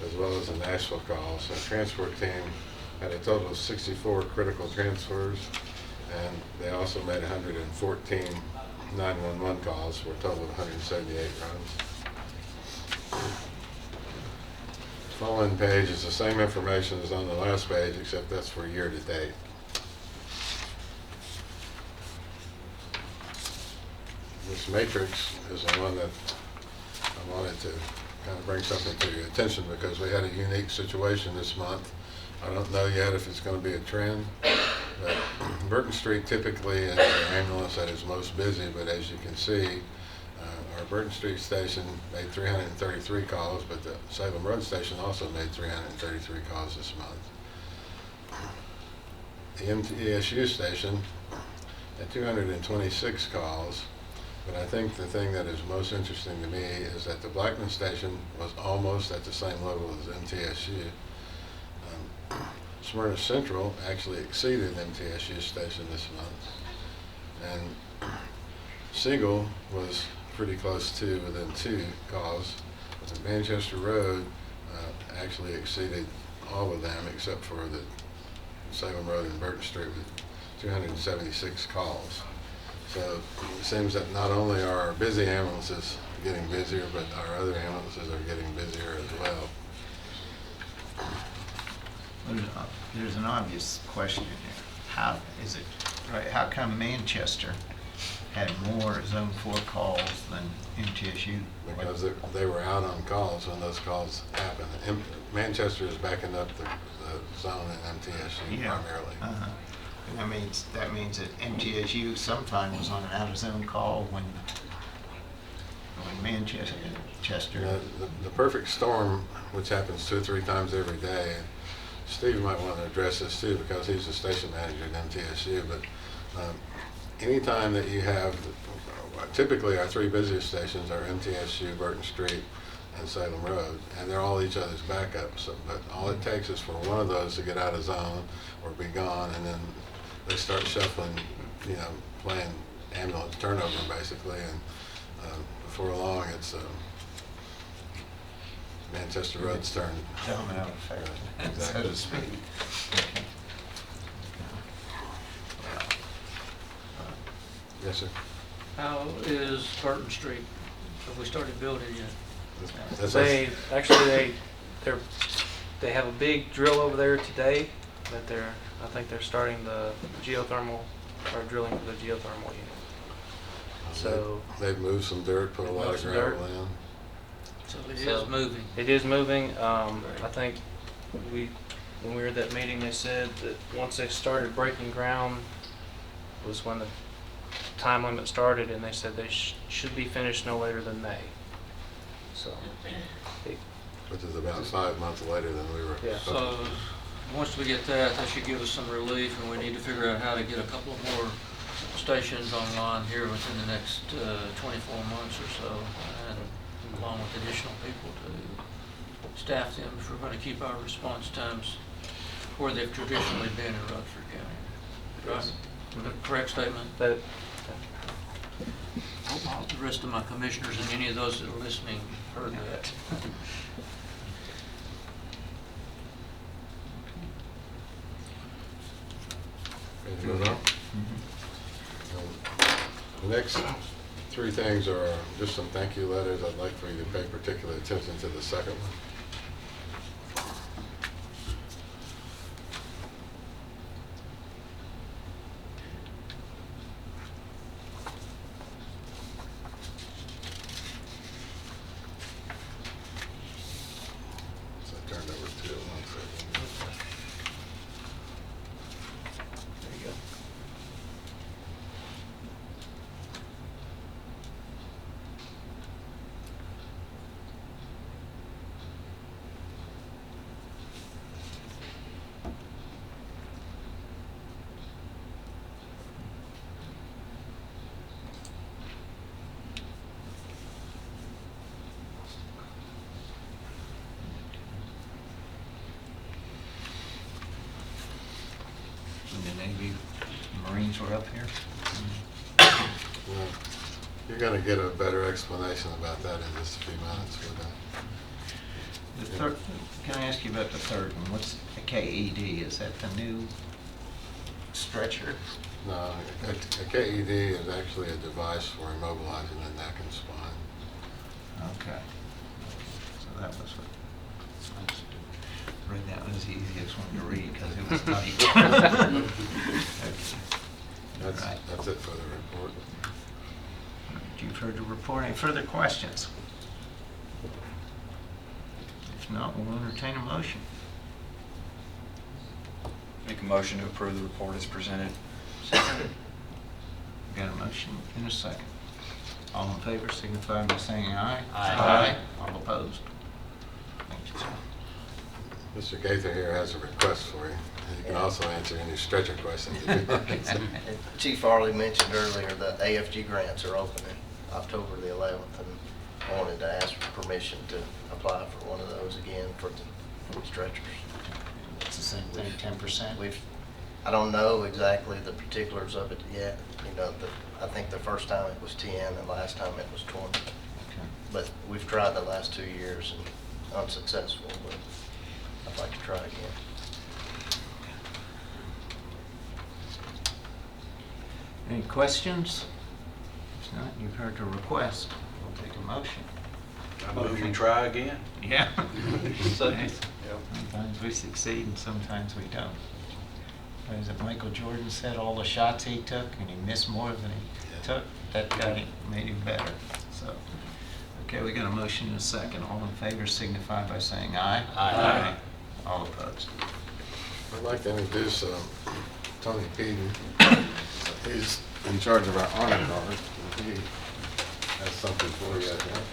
as well as the Nashville calls. The transport team had a total of 64 critical transfers, and they also made 114 911 calls for a total of 178 runs. The following page is the same information as on the last page, except that's for year to date. this matrix is the one that I wanted to kind of bring something to your attention because we had a unique situation this month. I don't know yet if it's going to be a trend, but Burton Street typically is the ambulance that is most busy, but as you can see, our Burton Street station made 333 calls, but the Salem Road station also made 333 calls this month. The MTSU station had 226 calls, but I think the thing that is most interesting to me is that the Blackman station was almost at the same level as MTSU. Smyrna Central actually exceeded MTSU station this month, and Siegel was pretty close to within 2 calls, but the Manchester Road actually exceeded all of them except for the Salem Road and Burton Street with 276 calls. So it seems that not only are our busy ambulances getting busier, but our other ambulances are getting busier as well. There's an obvious question here. How is it, right, how come Manchester had more Zone 4 calls than MTSU? Because they were out on calls when those calls happened. Manchester is backing up the zone in MTSU primarily. That means that MTSU sometimes was on an out-of-zone call when Manchester. The perfect storm, which happens 2 or 3 times every day, Steve might want to address this too because he's the station manager at MTSU, but anytime that you have, typically our 3 busiest stations are MTSU, Burton Street, and Salem Road, and they're all each other's backups, but all it takes is for one of those to get out of zone or be gone, and then they start shuffling, playing ambulance turnover basically, and before long it's Manchester Road's turn. Domino effect, so to speak. Okay. Yes, sir. How is Burton Street? Have we started building yet? They have a big drill over there today that I think they're starting the geothermal, or drilling for the geothermal unit. So they've moved some dirt, put a lot of gravel in. So it is moving. It is moving. I think when we were at that meeting, they said that once they started breaking ground was when the time limit started, and they said they should be finished no later than May. So, which is about 5 months later than we were. Yeah. So once we get that should give us some relief, and we need to figure out how to get a couple of more stations online here within the next 24 months or so, and along with additional people to staff them if we're going to keep our response times where they've traditionally been in Rutherford County. Right? Correct statement? That, Hope the rest of my commissioners and any of those that are listening heard that. Ready to move on? The next 3 things are just some thank you letters. I'd like for you to pay particular attention to the second one. So I turned over to it 1 second. there you go. And the Navy Marines were up here. Well, you're going to get a better explanation about that in just a few minutes with that. The third, can I ask you about the third one? What's a KED? Is that the new stretcher? No, a KED is actually a device for immobilizing the neck and spine. Okay. So that was what I just read. That was the easiest one to read because it was tight. Okay. That's, Right. that's it for the report. you've heard the report. Any further questions? If not, we'll entertain a motion. Make a motion to approve the report as presented. Got a motion and a second. All in favor signify by saying aye. Aye. All opposed? Thank you, sir. Mr. Gaither here has a request for you. You can also answer any stretcher questions if you like. Chief Farley mentioned earlier that AFG grants are opening October the 11th, and I wanted to ask for permission to apply for one of those again for the stretchers. It's the same thing, 10%? I don't know exactly the particulars of it yet. You know, I think the first time it was 10, and last time it was 20. Okay. But we've tried the last 2 years and unsuccessful, but I'd like to try again. Any questions? If not, you've heard the request. We'll take a motion. I move we try again. Yeah. Second. Sometimes we succeed and sometimes we don't. As Michael Jordan said, all the shots he took and he missed more than he took, that got him, made him better. So, okay, we got a motion and a second. All in favor signify by saying aye. Aye. All opposed? I'd like to introduce Tony Peden. He's in charge of our honor guard. He has something for you, I think.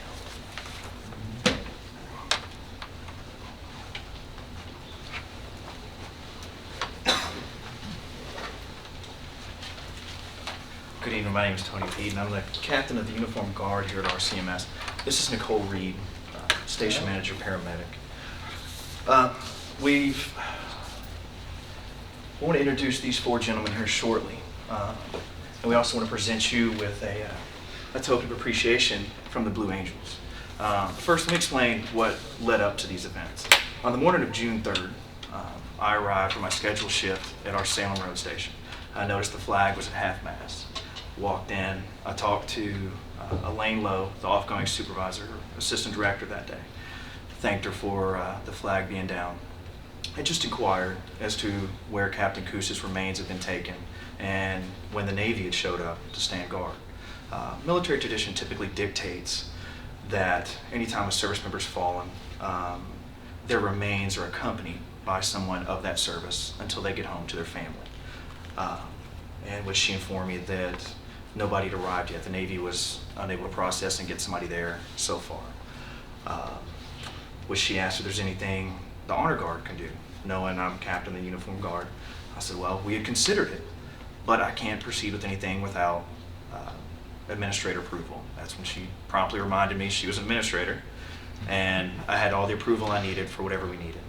Good evening, my name is Tony Peden. I'm the captain of the Uniform Guard here at RCMS. This is Nicole Reed, station manager, paramedic. We want to introduce these four gentlemen here shortly. And we also want to present you with a token of appreciation from the Blue Angels. First, let me explain what led up to these events. On the morning of June 3rd, I arrived for my scheduled shift at our Salem Road station. I noticed the flag was at half-mast. Walked in, I talked to Elaine Lowe, the off-going supervisor, assistant director that day. Thanked her for the flag being down. I just inquired as to where Captain Kous's remains had been taken and when the Navy had showed up to stand guard. Military tradition typically dictates that anytime a service member's fallen, their remains are accompanied by someone of that service until they get home to their family. And which she informed me that nobody had arrived yet. The Navy was unable to process and get somebody there so far. Which she asked if there's anything the Honor Guard can do, knowing I'm captain of the Uniform Guard. I said, well, we had considered it, but I can't proceed with anything without administrator approval. That's when she promptly reminded me she was an administrator, and I had all the approval I needed for whatever we needed.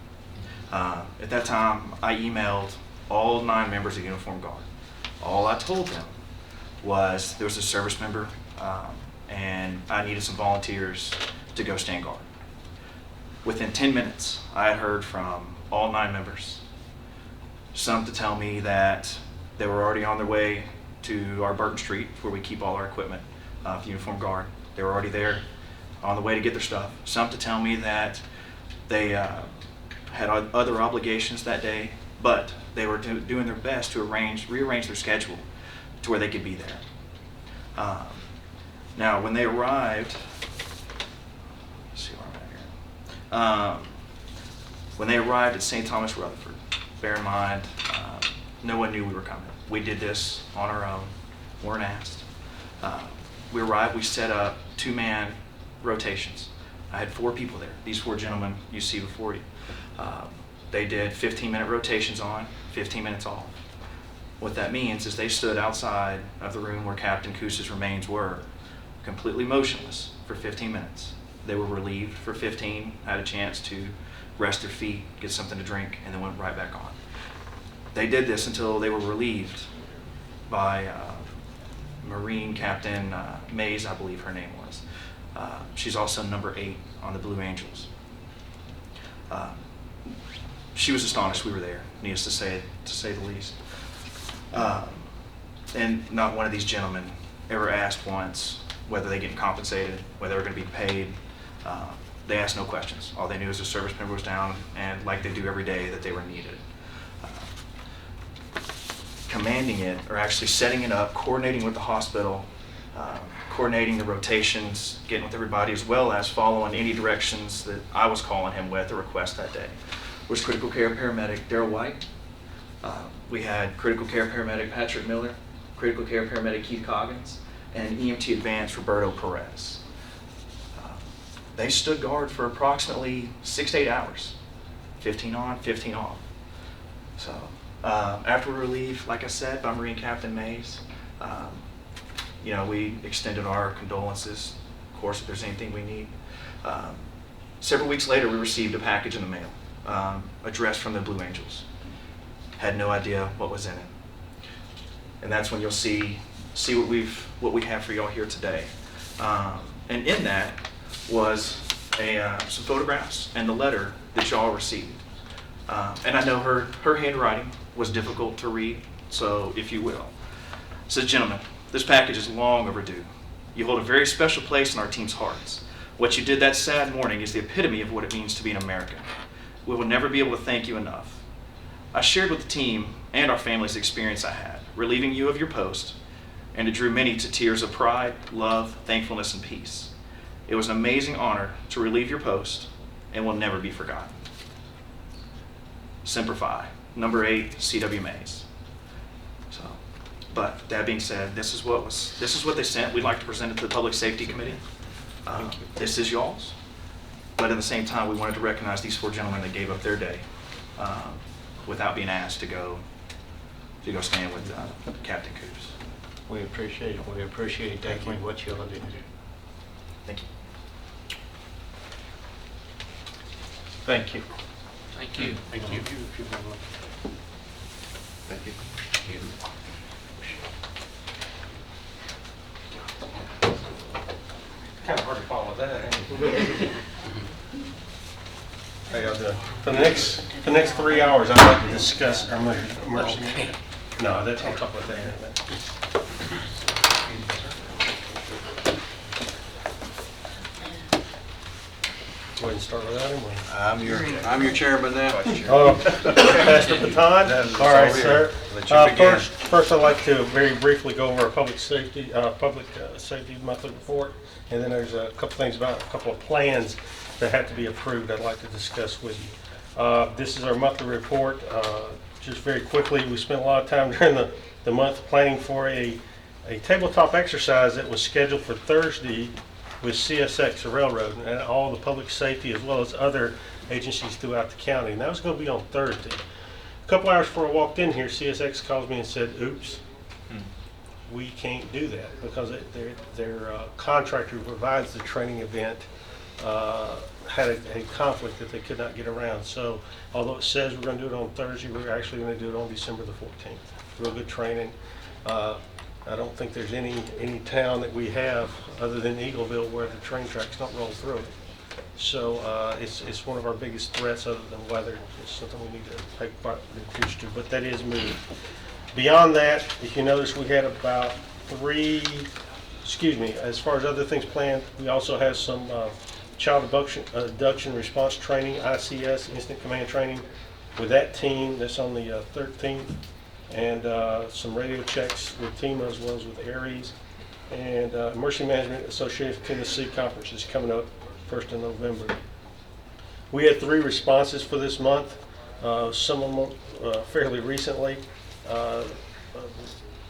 At that time, I emailed all 9 members of the Uniform Guard. All I told them was there was a service member and I needed some volunteers to go stand guard. Within 10 minutes, I had heard from all 9 members. Some to tell me that they were already on their way to our Burton Street, where we keep all our equipment, the Uniform Guard. They were already there on the way to get their stuff. Some to tell me that they had other obligations that day, but they were doing their best to rearrange their schedule to where they could be there. Now, when they arrived, let's see where I'm at here. When they arrived at St. Thomas Rutherford, bear in mind, no one knew we were coming. We did this on our own, weren't asked. We arrived, we set up 2-man rotations. I had 4 people there. These 4 gentlemen you see before you. They did 15-minute rotations on, 15 minutes off. What that means is they stood outside of the room where Captain Kous's remains were, completely motionless for 15 minutes. They were relieved for 15, had a chance to rest their feet, get something to drink, and then went right back on. They did this until they were relieved by Marine Captain Mays, I believe her name was. She's also number 8 on the Blue Angels. She was astonished we were there, needless to say the least. And not one of these gentlemen ever asked once whether they get compensated, whether they're going to be paid. They asked no questions. All they knew is the service member was down, and like they do every day, that they were needed. Commanding it, or actually setting it up, coordinating with the hospital, coordinating the rotations, getting with everybody, as well as following any directions that I was calling him with, a request that day, was critical care paramedic Daryl White. We had critical care paramedic Patrick Miller, critical care paramedic Keith Coggins, and EMT advanced Roberto Perez. They stood guard for approximately 6 to 8 hours, 15 on, 15 off. So after we were relieved, like I said, by Marine Captain Mays, we extended our condolences, of course, if there's anything we need. Several weeks later, we received a package in the mail, addressed from the Blue Angels. Had no idea what was in it. And that's when you'll see what we have for y'all here today. And in that was some photographs and the letter that y'all received. And I know her handwriting was difficult to read, so if you will. It says, "Gentlemen, this package is long overdue. You hold a very special place in our team's hearts. What you did that sad morning is the epitome of what it means to be an American. We will never be able to thank you enough. I shared with the team and our families the experience I had, relieving you of your post, and it drew many to tears of pride, love, thankfulness, and peace. It was an amazing honor to relieve your post and will never be forgotten. Semper Fi, number 8, C.W. Mays." So, but that being said, this is what they sent. We'd like to present it to the Public Safety Committee. This is y'all's, but at the same time, we wanted to recognize these 4 gentlemen that gave up their day without being asked to go stand with Captain Coos. We appreciate it. We appreciate definitely what you'll do. Thank you. Thank you. Thank you. Thank you. Thank you. Kind of hard to follow that. For the next 3 hours, I'd like to discuss our emergency. No, I'll talk about that in a minute. Go ahead and start with that. I'm your chairman now. Pass the baton. All right, sir. First, I'd like to very briefly go over our public safety monthly report, and then there's a couple things about a couple of plans that have to be approved I'd like to discuss with you. This is our monthly report. Just very quickly, we spent a lot of time during the month planning for a tabletop exercise that was scheduled for Thursday with CSX, the railroad, and all the public safety, as well as other agencies throughout the county. And that was going to be on Thursday. A couple hours before I walked in here, CSX calls me and said, "Oops, we can't do that," because their contractor who provides the training event had a conflict that they could not get around. So although it says we're going to do it on Thursday, we're actually going to do it on December the 14th. Real good training. I don't think there's any town that we have other than Eagleville where the train tracks don't roll through it. So it's one of our biggest threats other than weather. It's something we need to pay quite attention to, but that is moving. Beyond that, if you notice, we had about as far as other things planned, we also have some child abduction response training, ICS, instant command training, with that team. That's on the 13th. And some radio checks with TEMA as well as with Aries. And Emergency Management Association of Tennessee Conference is coming up 1st of November. We had 3 responses for this month, some of them fairly recently. A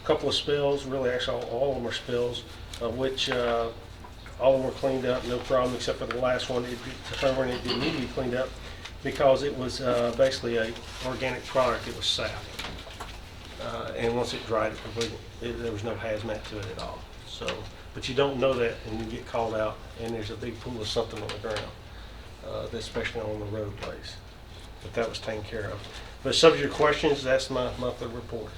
couple of spills, really actually all of them are spills, of which all of them were cleaned up, no problem, except for the last one. It didn't need to be cleaned up because it was basically an organic product. It was sap. And once it dried, there was no hazmat to it at all. So, but you don't know that, and you get called out, and there's a big pool of something on the ground, especially on the roadways. But that was taken care of. But subject to questions, that's my monthly report.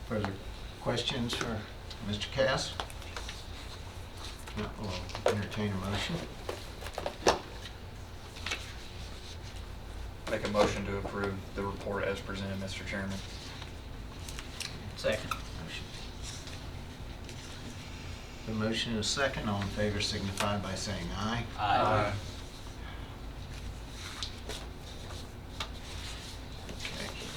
Further questions for Mr. Cass? We'll entertain a motion. Make a motion to approve the report as presented, Mr. Chairman. Second. The motion is second. All in favor signify by saying aye. Aye.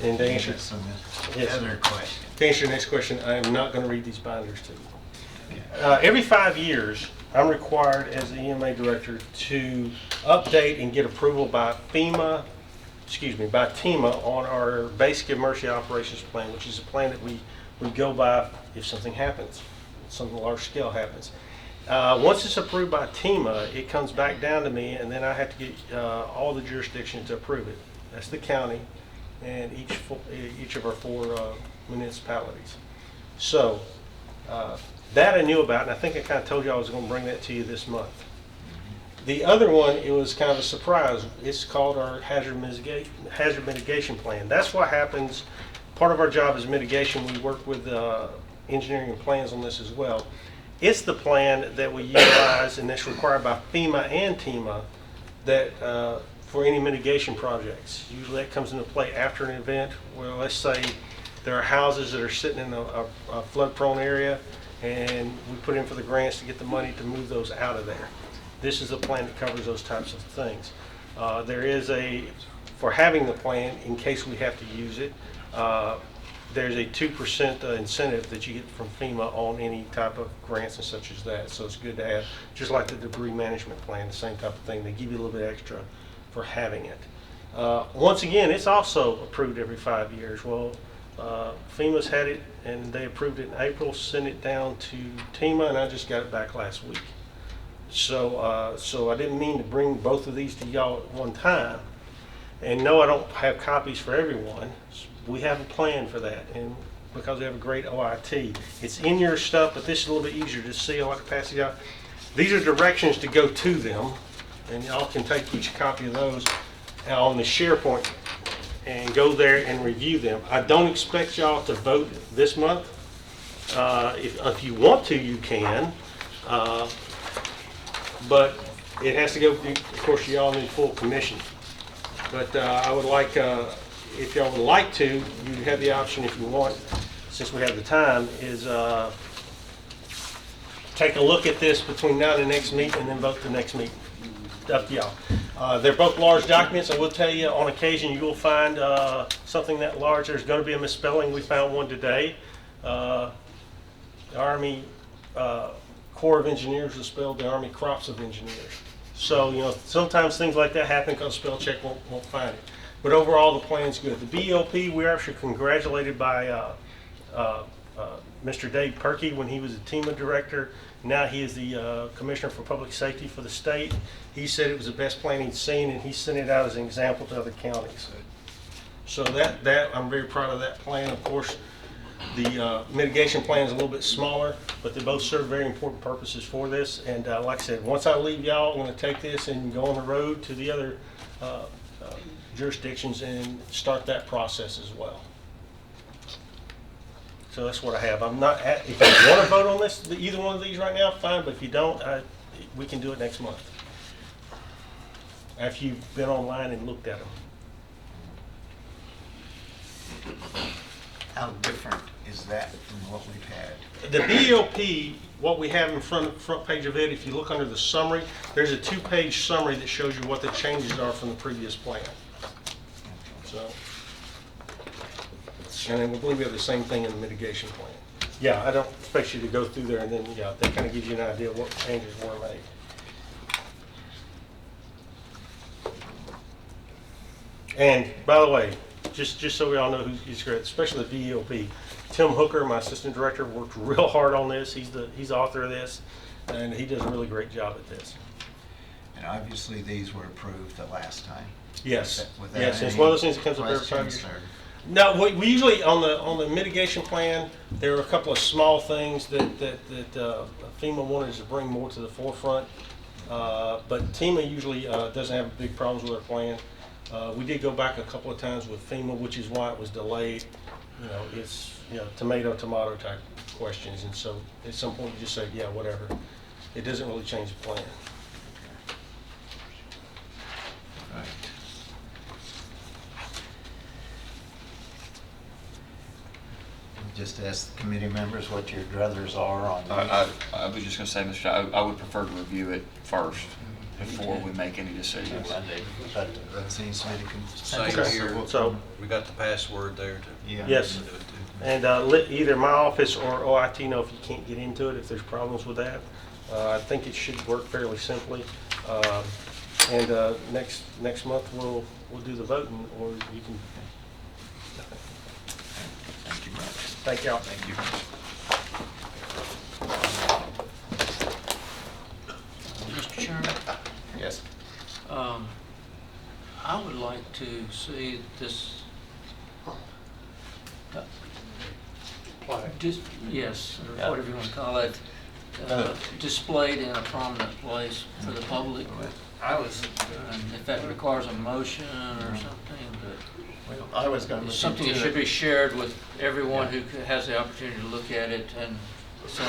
And to answer, That's the yes, other question. to answer your next question, I am not going to read these binders to you. Every 5 years, I'm required as the EMA director to update and get approval by FEMA, by TEMA on our basic emergency operations plan, which is a plan that we go by if something happens, something large scale happens. Once it's approved by TEMA, it comes back down to me, and then I have to get all the jurisdictions to approve it. That's the county and each of our 4 municipalities. So that I knew about, and I think I kind of told you I was going to bring that to you this month. The other one, it was kind of a surprise. It's called our hazard mitigation plan. That's what happens. Part of our job is mitigation. We work with engineering and plans on this as well. It's the plan that we utilize, and that's required by FEMA and TEMA that for any mitigation projects. Usually that comes into play after an event. Well, let's say there are houses that are sitting in a flood-prone area, and we put in for the grants to get the money to move those out of there. This is a plan that covers those types of things. There is for having the plan, in case we have to use it, there's a 2% incentive that you get from FEMA on any type of grants and such as that. So it's good to have, just like the debris management plan, the same type of thing. They give you a little bit extra for having it. Once again, it's also approved every 5 years. Well, FEMA's had it, and they approved it in April, sent it down to TEMA, and I just got it back last week. So, so I didn't mean to bring both of these to y'all at one time. And no, I don't have copies for everyone. We have a plan for that, and because we have a great OIT. It's in your stuff, but this is a little bit easier to see. I like to pass it out. These are directions to go to them, and y'all can take each copy of those on the SharePoint and go there and review them. I don't expect y'all to vote this month. If you want to, you can. But it has to go, of course, you all need full commission. But I would like, if y'all would like to, you have the option if you want, since we have the time, is take a look at this between now and the next meeting and then vote the next meeting. Up to y'all. They're both large documents. I will tell you, on occasion, you will find something that large. There's going to be a misspelling. We found one today. The Army Corps of Engineers was spelled the Army Crops of Engineers. So, you know, sometimes things like that happen because spell check won't find it. But overall, the plan's good. The BOP, we were actually congratulated by Mr. Dave Perkey when he was the TEMA director. Now he is the Commissioner for Public Safety for the state. He said it was the best plan he'd seen, and he sent it out as an example to other counties. So that I'm very proud of that plan. Of course, the mitigation plan is a little bit smaller, but they both serve very important purposes for this. And like I said, once I leave y'all, I'm going to take this and go on the road to the other jurisdictions and start that process as well. So that's what I have. I'm not, if you want to vote on this, either one of these right now, fine. But if you don't, we can do it next month after you've been online and looked at them. How different is that from what we've had? The BOP, what we have in front page of it, if you look under the summary, there's a 2-page summary that shows you what the changes are from the previous plan. So, and then we believe we have the same thing in the mitigation plan. Yeah, I don't expect you to go through there and then, yeah, that kind of gives you an idea of what changes were made. And by the way, just so we all know who's great, especially the BOP, Tim Hooker, my assistant director, worked real hard on this. He's the author of this, and he does a really great job at this. And obviously, these were approved the last time. Yes, Without yes, it's any one of those things that comes up every 5 years. questions or- No, we usually, on the mitigation plan, there are a couple of small things that FEMA wanted us to bring more to the forefront. But TEMA usually doesn't have big problems with our plan. We did go back a couple of times with FEMA, which is why it was delayed. You know, it's, you know, tomato type questions. And so at some point you just say, yeah, whatever. It doesn't really change the plan. Right. Just ask the committee members what your druthers are on these. I was just going to say, Mr. I would prefer to review it first before we make any decisions. That seems to be the Same consensus. here. So- We got the password there to. Yeah. Yes. do it too. And let either my office or OIT know if you can't get into it, if there's problems with that. I think it should work fairly simply. And next month, we'll do the voting, or you can. Thank you, Brad. Thank y'all. Thank you. Mr. Chairman, Yes. I would like to see this, yes, or whatever you want to call it, displayed in a prominent place for the public. If that requires a motion or something, but I was going to it's something that should be shared with everyone who has the opportunity to look at it, and so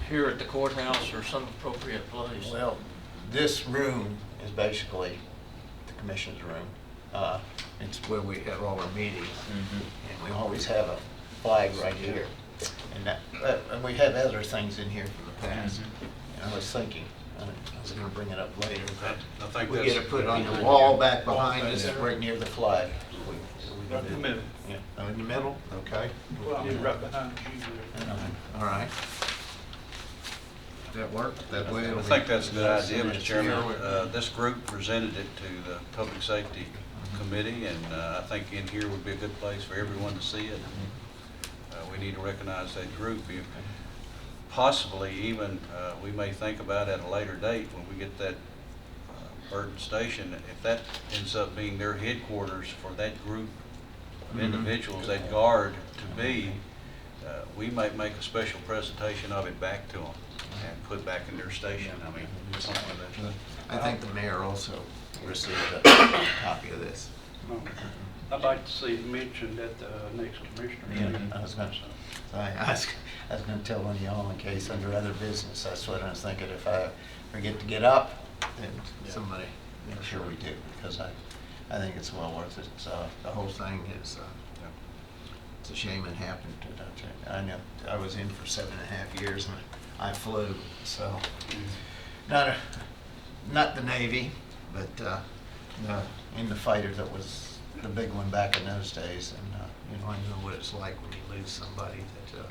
here at the courthouse or some appropriate place. Well, this room is basically the commission's room. It's where we have all our meetings, and we always have a flag right here. And we have other things in here from the past. And I was thinking, I was going to bring it up later, I but think we that's get to put it on a good the wall idea. back behind us, right near the flag. Right in the middle. Yeah, oh, in the middle, okay. Well, right behind you. All right. That work? That way? I think that's a good idea, Mr. Chairman. This group presented it to the Public Safety Committee, and I think in here would be a good place for everyone to see it. We need to recognize that group. Possibly even, we may think about at a later date when we get that Burton Station, if that ends up being their headquarters for that group of individuals, that guard to be, we might make a special presentation of it back to them and put back in their station. I mean, something like that. I think the mayor also received a copy of this. I'd like to see it mentioned at the next commissioner meeting. I was going to tell one of y'all in case under other business, that's what I was thinking. If I forget to get up, then somebody, make sure we do, because I think it's well worth it. So the whole thing is, it's a shame it happened. I know I was in for 7.5 years and I flew, so not the Navy, but in the fighter that was the big one back in those days, and I know what it's like when you lose somebody that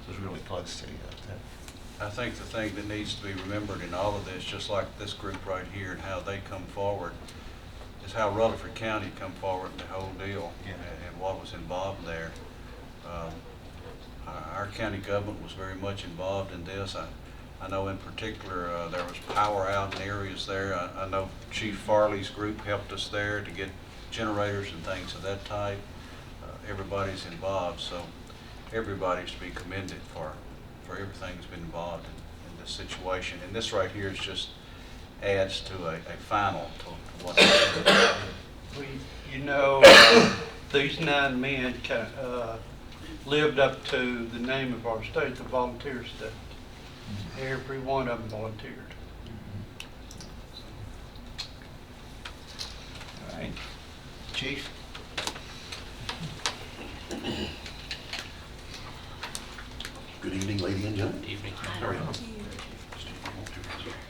was really close to you out there. I think the thing that needs to be remembered in all of this, just like this group right here and how they come forward, is how Rutherford County come forward in the whole deal and what was involved there. Our county government was very much involved in this. I know in particular there was power out in areas there. I know Chief Farley's group helped us there to get generators and things of that type. Everybody's involved, so everybody's to be commended for everything that's been involved in this situation. And this right here is just adds to a final to what's These 9 men lived up to the name of our state, the volunteer state. Every one of them volunteered. All right. Chief? Good evening, ladies and gentlemen. Evening.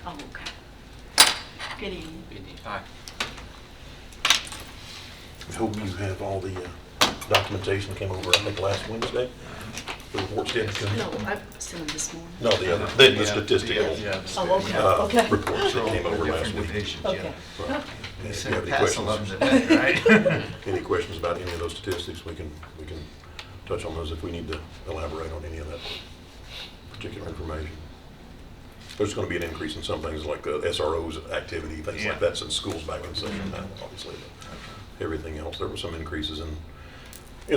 Oh, okay. Good evening. Hi. I hope you have all the documentation that came over, I think, last Wednesday. The reports did come. No, I sent them this morning. No, the other, the statistical Oh, okay. reports that came over last week. Okay. If you have any Pass along questions, the day, right? any questions about any of those statistics, we can touch on those if we need to elaborate on any of that particular information. There's going to be an increase in some things like the SRO's activity, things like that, since school's back in session now, obviously. But everything else, there were some increases in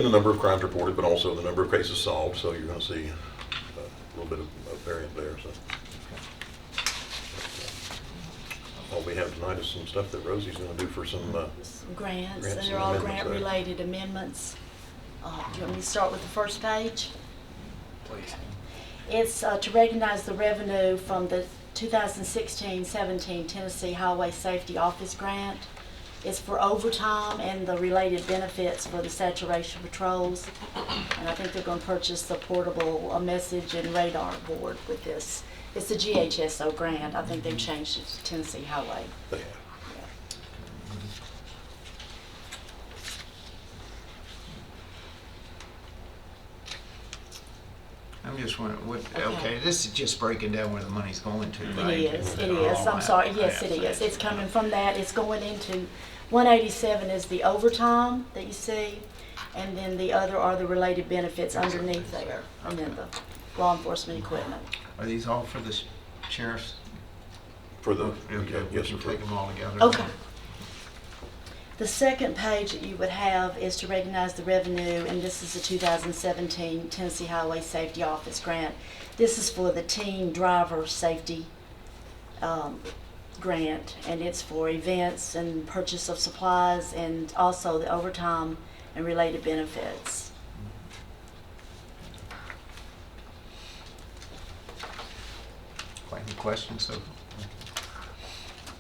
the number of crimes reported, but also the number of cases solved, so you're going to see a little bit of a variant there. So. All we have tonight is some stuff that Rosie's going to do for some grants, and and they're all amendments there. grant-related amendments. Do you want me to start with the first page? Please. It's to recognize the revenue from the 2016-17 Tennessee Highway Safety Office Grant. It's for overtime and the related benefits for the saturation patrols. And I think they're going to purchase the portable message and radar board with this. It's the GHSO grant. I think they've changed it to Tennessee Highway. They have. I'm just wondering, okay, this is just breaking down where the money's going to, right? It is. I'm sorry. Yes, it is. It's coming from that. It's going into, 187 is the overtime that you see, and then the other are the related benefits underneath there, and then the law enforcement equipment. Are these all for the sheriff's? For the, Okay, we yes, can sir. take them all together. Okay. The second page that you would have is to recognize the revenue, and this is the 2017 Tennessee Highway Safety Office grant. This is for the teen driver safety grant, and it's for events and purchase of supplies and also the overtime and related benefits. Any questions? So,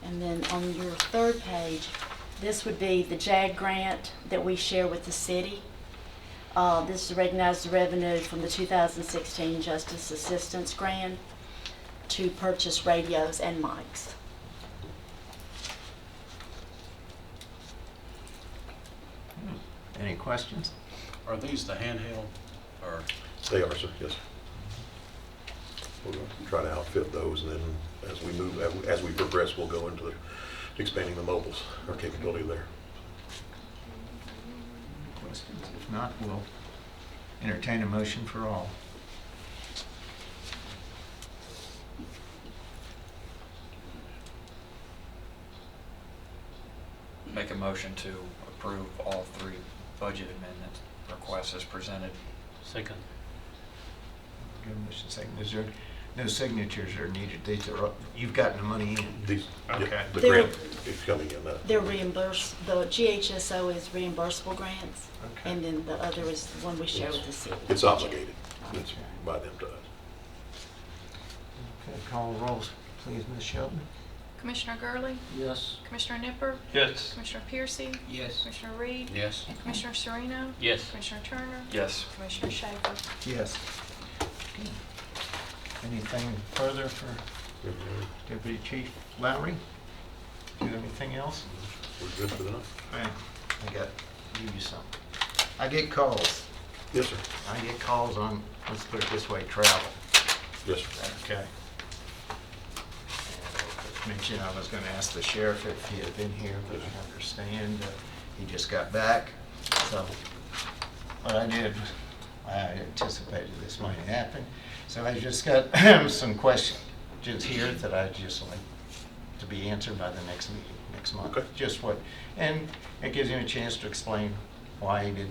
And then on your third page, this would be the JAG grant that we share with the city. This is to recognize the revenue from the 2016 Justice Assistance Grant to purchase radios and mics. any questions? Are these the handheld or? They are, sir, yes. We're going to try to outfit those, and then as we move, as we progress, we'll go into expanding the mobiles, our capability there. Questions? If not, we'll entertain a motion for all. Make a motion to approve all three budget amendment requests as presented. Second. Give a motion second. Is there no signatures are needed? These are, you've gotten the money in? These, Okay. yeah, the They're- grant is coming in. They're reimbursed, the GHSO is reimbursable grants, Okay. and then the other is the one we share with the city. It's obligated. It's by them to us. Okay, call the rolls, please, Ms. Shelton. Commissioner Gurley? Yes. Commissioner Nipper? Yes. Commissioner Piercy? Yes. Commissioner Reed? Yes. Commissioner Sereno? Yes. Commissioner Turner? Yes. Commissioner Shaver? Yes. Okay. Anything further for Deputy Chief Lowry? Do you have anything else? We're good for the night. I got you something. I get calls. Yes, sir. I get calls on, let's put it this way, travel. Yes, sir. Okay. Mentioned I was going to ask the sheriff if he had been here, but I understand he just got back. So what I did, I anticipated this might happen. So I just got some questions here that I'd just like to be answered by the next meeting, next month. Okay. Just what, and it gives him a chance to explain why he did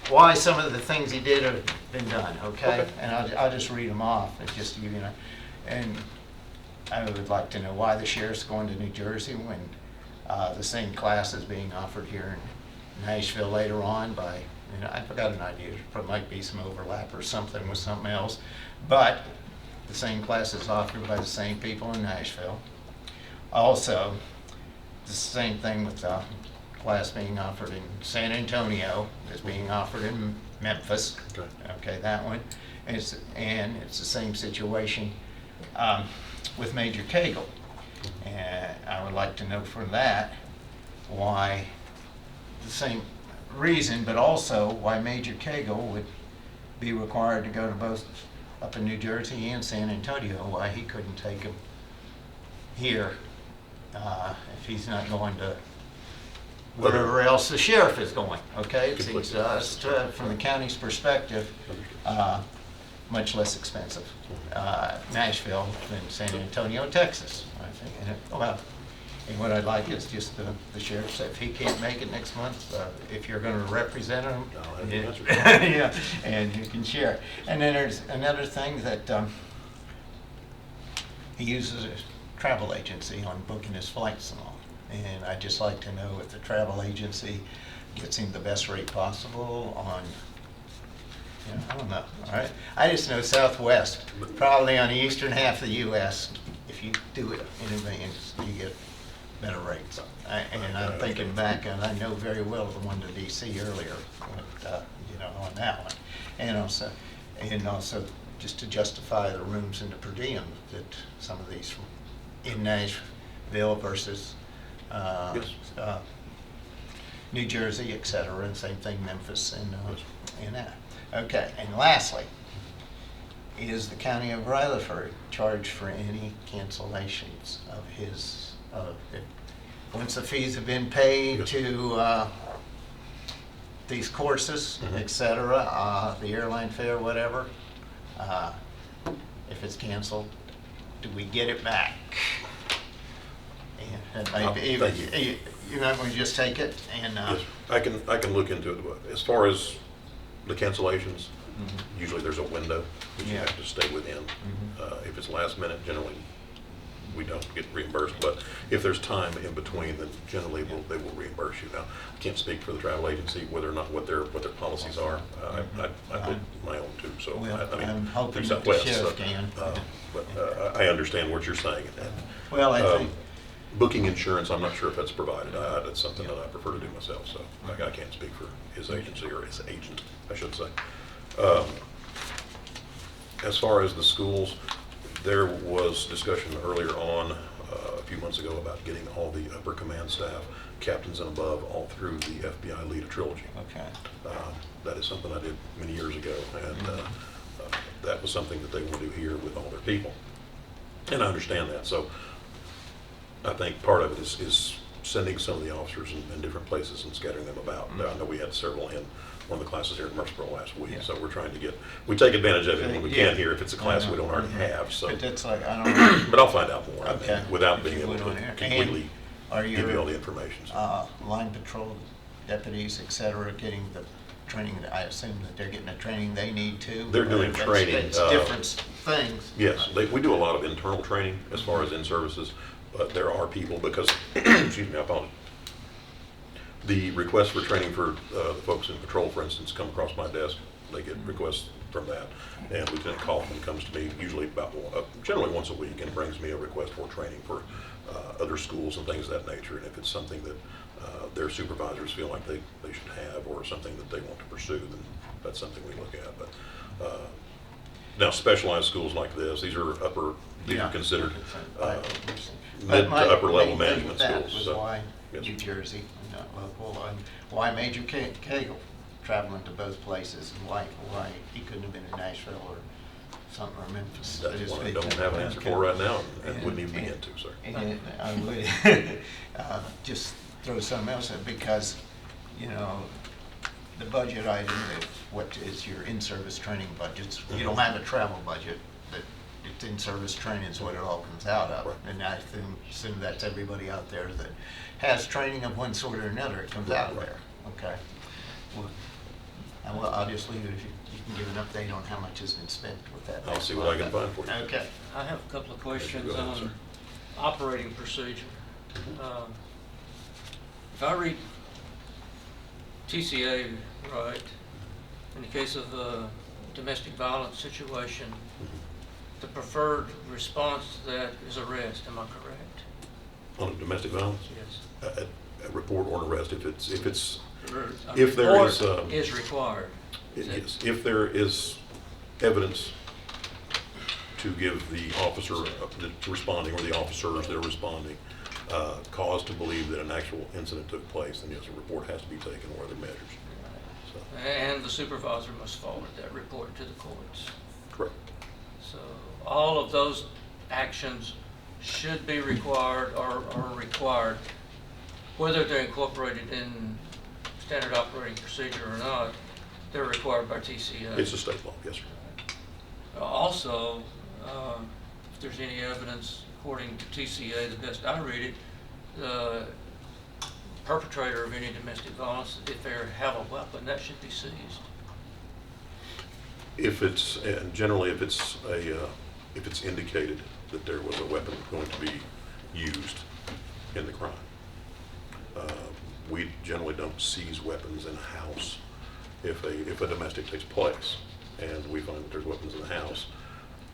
why some of the things he did have been done, okay? And I'll just read them off, it's just, you know, and I would like to know why the sheriff's going to New Jersey when the same class is being offered here in Nashville later on by, you know, I've got an idea, there might be some overlap or something with something else, but the same class is offered by the same people in Nashville. Also, the same thing with the class being offered in San Antonio is being offered in Memphis. Okay. Okay, that one. And it's the same situation with Major Cagle. And I would like to know from that why the same reason, but also why Major Cagle would be required to go to both up in New Jersey and San Antonio, why he couldn't take him here if he's not going to wherever else the sheriff is going, okay? It seems to us, from the county's perspective, much less expensive, Nashville than San Antonio, Texas, I think. And what I'd like is just the sheriff say, if he can't make it next month, if you're going to represent him, yeah, and you can share. And then there's another thing that he uses a travel agency on booking his flights and all. And I'd just like to know if the travel agency gets him the best rate possible on, you know, I don't know, all right? I just know Southwest, probably on the eastern half of the U.S., if you do it in advance, you get better rates. And I'm thinking back, and I know very well the one to D.C. earlier, but, you know, on that one. And also just to justify the rooms and the per diem, that some of these in Nashville versus New Jersey, et cetera, and same thing Memphis and that. Okay, and lastly, is the County of Rutherford charged for any cancellations of his, once the fees have been paid to these courses, et cetera, the airline fare, whatever, if it's canceled, do we get it back? And maybe, you're not going to just take it and... Yes, I can look into it. As far as the cancellations, usually there's a window that you have to stay within. If it's last minute, generally we don't get reimbursed, but if there's time in between, then generally they will reimburse you. Now, I can't speak for the travel agency whether or not what their policies are. I did my own too, so I'm hoping through that the Southwest, sheriff can. But I understand what you're saying. Well, I think... Booking insurance, I'm not sure if that's provided. That's something that I prefer to do myself, so I can't speak for his agency or his agent, I should say. As far as the schools, there was discussion earlier on a few months ago about getting all the upper command staff, captains and above, all through the FBI Leader Trilogy. Okay. That is something I did many years ago, and that was something that they want to do here with all their people. And I understand that. So I think part of it is sending some of the officers in different places and scattering them about. I know we had several in one of the classes here in Murfreesboro last week, so we're trying to we take advantage of it when we can here if it's a class we don't already have. So, but that's like, I don't know. But I'll find out more. Okay. I mean, without being able to completely give you all the information. Line patrol deputies, et cetera, getting the training, I assume that they're getting the training they need to? They're doing training. It's different things. Yes, we do a lot of internal training as far as in-services, but there are people because, excuse me, I apologize. The requests for training for the folks in patrol, for instance, come across my desk. They get requests from that. And Lieutenant Kaufman comes to me usually generally once a week and brings me a request for training for other schools and things of that nature. And if it's something that their supervisors feel like they should have or something that they want to pursue, then that's something we look at. But now specialized schools like this, these are considered mid to upper level management schools. So, why New Jersey, not local, and why Major Cagle traveling to both places, and why he couldn't have been in Nashville or something, or Memphis. That's what I don't have an answer for right now, and wouldn't even begin to, sir. And I would just throw something else in, because, you know, the budget item, what is your in-service training budgets? You don't have a travel budget, but it's in-service training is what it all comes out of. And I assume that's everybody out there that has training of one sort or another, it comes out of there, okay? Well, obviously, if you can give an update on how much has been spent with that. I'll see what I can find for you. Okay. I have a couple of questions Go ahead, on sir. operating procedure. If I read TCA right, in the case of a domestic violence situation, the preferred response to that is arrest, am I correct? On domestic violence? Yes. A report or an arrest if A there is report is required. yes, if there is evidence to give the officer that's responding or the officers that are responding cause to believe that an actual incident took place, then yes, a report has to be taken or other measures. So, And the supervisor must forward that report to the courts. correct. So all of those actions should be required or are required, whether they're incorporated in standard operating procedure or not, they're required by TCA. It's a state law, yes, sir. Also, if there's any evidence, according to TCA, the best I read it, the perpetrator of any domestic violence, if they have a weapon, that should be seized. If it's, and generally if it's indicated that there was a weapon going to be used in the crime, we generally don't seize weapons in a house if a domestic takes place and we find that there's weapons in the house.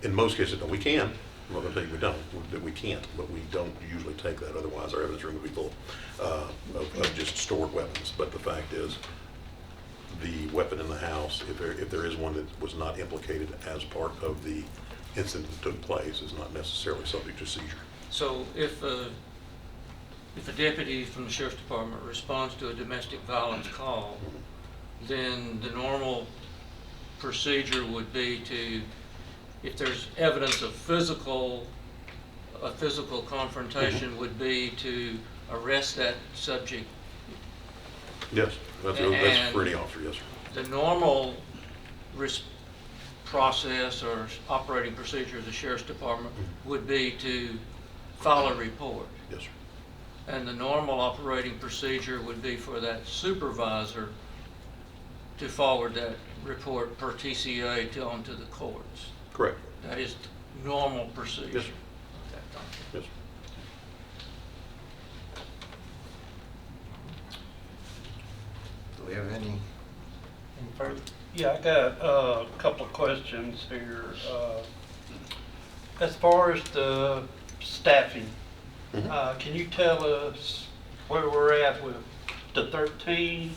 In most cases, we can. I'm not going to tell you we don't, that we can't, but we don't usually take that. Otherwise, our evidence room would be full of just stored weapons. But the fact is, the weapon in the house, if there is one that was not implicated as part of the incident that took place, is not necessarily subject to seizure. So if a deputy from the sheriff's department responds to a domestic violence call, then the normal procedure would be to, if there's evidence of a physical confrontation, would be to arrest that subject. Yes, that's for any officer, yes, sir. The normal process or operating procedure of the sheriff's department would be to file a report. Yes, sir. And the normal operating procedure would be for that supervisor to forward that report per TCA on to the courts. Correct. That is the normal procedure. Yes, sir. Yes, sir. Do we have any further? Yeah, I got a couple of questions here. As far as the staffing, can you tell us where we're at with the 13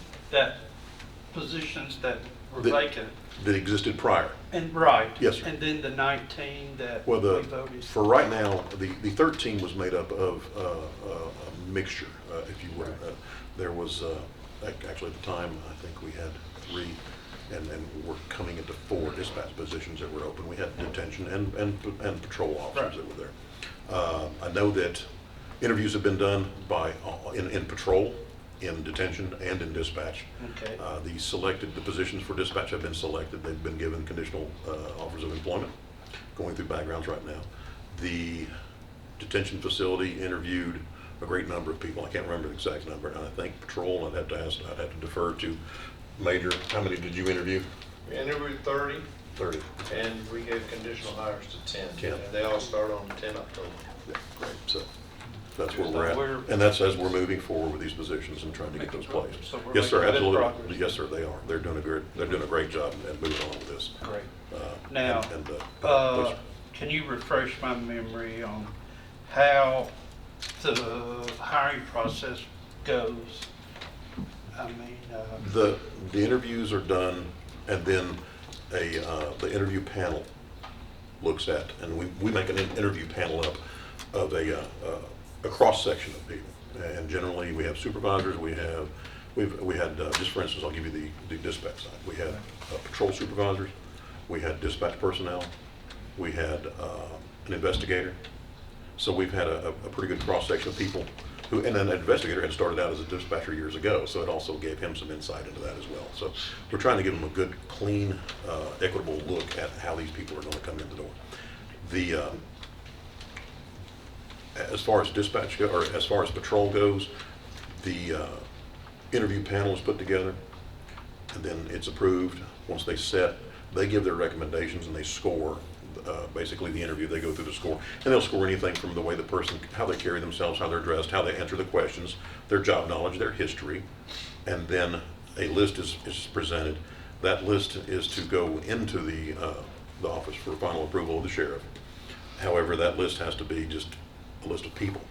positions that were vacant? That existed prior. And right. Yes, sir. And then the 19 that Well, we voted. for right now, the 13 was made up of a mixture, if you would. There was, actually at the time, I think we had 3, and we're coming into 4 dispatch positions that were open. We had detention and patrol officers that were there. I know that interviews have been done in patrol, in detention, and in dispatch. Okay. The positions for dispatch have been selected. They've been given conditional offers of employment, going through backgrounds right now. The detention facility interviewed a great number of people. I can't remember the exact number. And I think patrol, I'd have to defer to Major. How many did you interview? We interviewed 30. 30. And we gave conditional hires to 10. 10. And they all start on 10 October. Yeah, great. So that's where we're at. And that's as we're moving forward with these positions and trying to get those placed. So we're Yes, sir, making good absolutely. progress. Yes, sir, they are. They're doing a great job and moving on with this. Great. Now, please. can you refresh my memory on how the hiring process goes? I mean, The interviews are done, and then the interview panel looks at, and we make an interview panel up of a cross-section of people. And generally, we have supervisors, we had, just for instance, I'll give you the dispatch side. We had patrol supervisors, we had dispatch personnel, we had an investigator. So we've had a pretty good cross-section of people who, and then an investigator had started out as a dispatcher years ago, so it also gave him some insight into that as well. So we're trying to give them a good, clean, equitable look at how these people are going to come in the door. As far as dispatch or as far as patrol goes, the interview panel is put together, and then it's approved. Once they give their recommendations and they score. Basically the interview, they go through the score, and they'll score anything from the way the person, how they carry themselves, how they're dressed, how they answer the questions, their job knowledge, their history, and then a list is presented. That list is to go into the office for final approval of the sheriff. However, that list has to be just a list of people,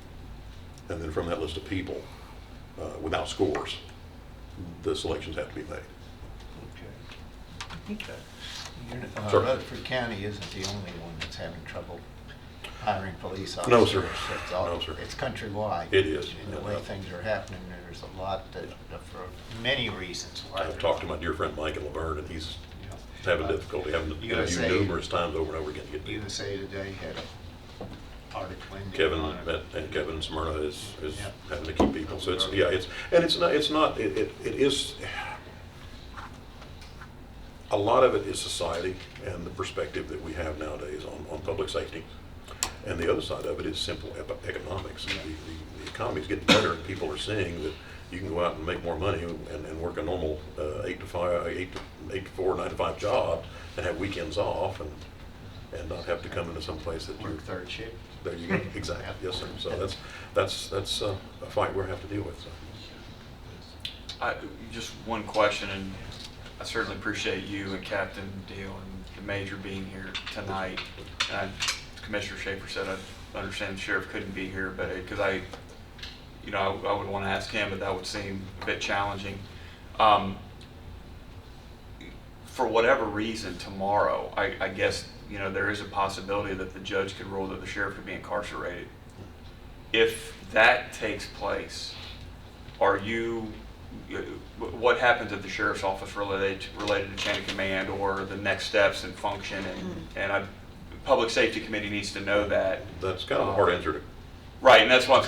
and then from that list of people, without scores, the selections have to be made. okay. Sir. Rutherford County isn't the only one that's having trouble hiring police officers. No, sir. No, sir. It's countrywide. It is. And the way things are happening, there's a lot that, for many reasons. why I've they're talked to my dear friend Mike in Laverne, and he's having difficulty, having to interview numerous times over and over again to get people. USA Today had an article in there Kevin on it. and Kevin Smyrna is having to keep people. So it is. A lot of it is society and the perspective that we have nowadays on public safety. And the other side of it is simple economics. The economy is getting better, and people are seeing that you can go out and make more money and work a normal 8 to 4, 9 to 5 job and have weekends off and not have to come into some place that you're third shift. There you go. Exactly. Yes, sir. So that's a fight we're have to deal with. So. Just one question, and I certainly appreciate you and Captain Deal and the Major being here tonight. And Commissioner Schaefer said I understand the sheriff couldn't be here, but because I would want to ask him, but that would seem a bit challenging. for whatever reason tomorrow, I guess, you know, there is a possibility that the judge could rule that the sheriff could be incarcerated. If that takes place, what happens at the sheriff's office related to chain of command or the next steps and function, and public safety committee needs to know that. That's kind of a hard answer to. Right, and that's what I'm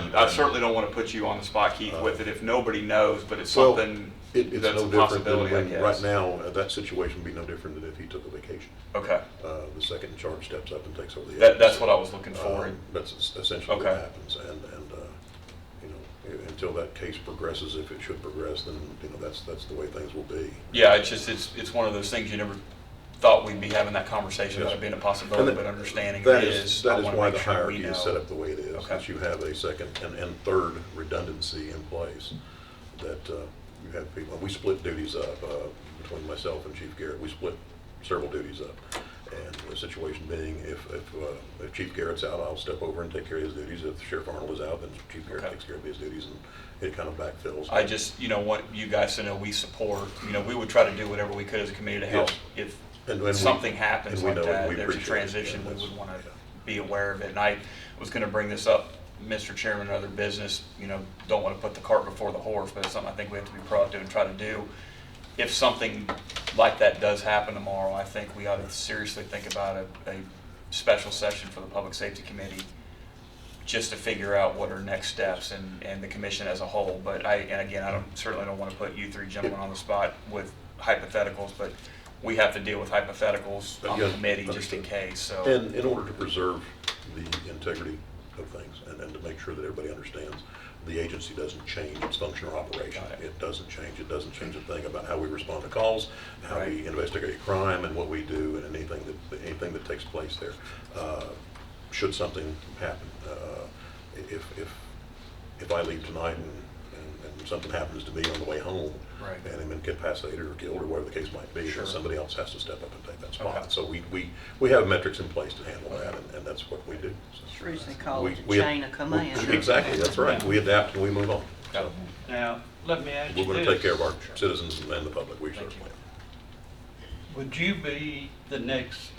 saying. I certainly don't want to put you on the spot, Keith, with it if nobody knows, but it's something It's that's no a different than possibility, I when, guess. right now, that situation would be no different than if he took a vacation. Okay. The second in charge steps up and takes over the That's agency. what I was looking for. That's essentially what Okay. happens, and you know, until that case progresses, if it should progress, then, you know, that's the way things will be. Yeah, it's one of those things you never thought we'd be having that conversation about it being a possibility, but understanding That it is, is. that I is wanna why make the sure we hierarchy is know. set up the way it is, Okay. that you have a second and third redundancy in place, that you have people, we split duties up, between myself and Chief Garrett, we split several duties up. And the situation being, if Chief Garrett's out, I'll step over and take care of his duties. If Sheriff Arnold is out, then Chief Garrett takes care of his duties, and it kind of backfills. I just, you know, want you guys to know we support, you know, we would try to do whatever we could as a committee to help. Yes. If And something happens and we like know, that, we there's a appreciate it. transition, Yeah, we that's- would want to be aware of it. And I was going to bring this up, Mr. Chairman, other business, you know, don't want to put the cart before the horse, but it's something I think we have to be proactive and try to do. If something like that does happen tomorrow, I think we ought to seriously think about a special session for the Public Safety Committee just to figure out what are next steps and the commission as a whole. But again, I certainly don't want to put you three gentlemen on the spot with hypotheticals, but we have to deal with hypotheticals on the Yeah, committee just in understood. case, so. And in order to preserve the integrity of things and to make sure that everybody understands, the agency doesn't change its function or operation. It doesn't change. It doesn't change a thing about how we respond to calls, how we investigate crime, and what we do, and anything that takes place there. Should something happen, if I leave tonight and something happens to me on the way home, and I'm incapacitated or killed or whatever the case might be, then somebody else has to step up and take that spot. Okay. So we have metrics in place to handle that, and that's what we do. It's the reason they call it We- a chain of command. Exactly, that's right. We adapt and we move on. So Now, let me ask you we're this. going to take care of our citizens and the public, we certainly. Would you be the next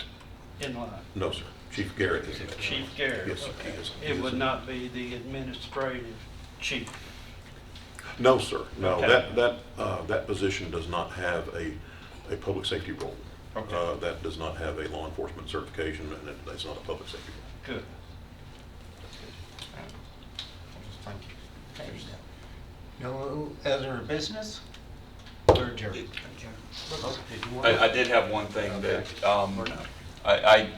in line? No, sir. Chief Garrett is the Chief Garrett? Yes, sir. Okay. He is. It would not be the administrative chief? No, sir. No, Okay. that position does not have a public safety role. That does not have a law enforcement certification, and it's not a public safety role. Good. Thank you. Okay. No other business? We're adjourned. I did have one thing that, I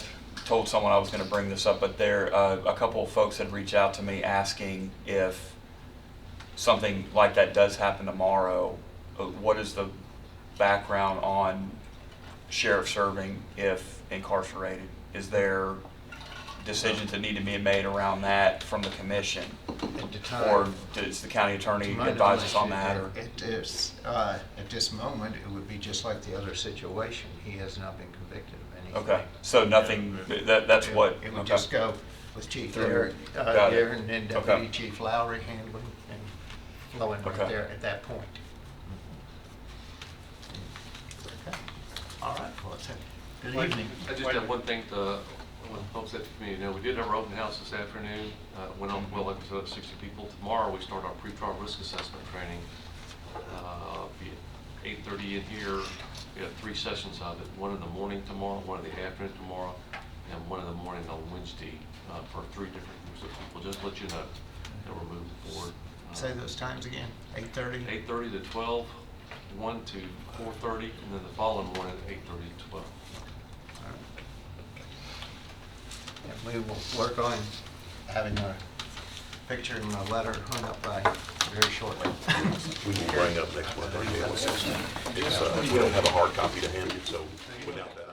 told someone I was gonna bring this up, but a couple of folks had reached out to me asking if something like that does happen tomorrow, what is the background on sheriff serving if incarcerated? Is there decisions that need to be made around that from the commission? At the time. Or does the county attorney To my advise us on knowledge, that? At this moment, it would be just like the other situation. He has not been convicted of anything. Okay, so nothing, that's what. It would okay. just go with Chief Through- Garrett got it. there, and then Okay. Deputy Chief Lowry handling and flowing right Okay. there at that point. Okay. All right, well, it's a good evening. I just have one thing to let folks at the community know. We did have our open house this afternoon. Went on well, like I said, 60 people. Tomorrow we start our pre-trial risk assessment training. Be at 8:30 in here. We have 3 sessions of it. One in the morning tomorrow, one in the afternoon tomorrow, and one in the morning on Wednesday for 3 different groups of people. Just to let you know that we're moving forward. Say those times again, 8:30? 8:30 to 12, 1 to 4:30, and then the following morning, 8:30 to 12. And we will work on having a picture and a letter hung up by very shortly. We will bring up next month. We don't have a hard copy to hand you, so without that.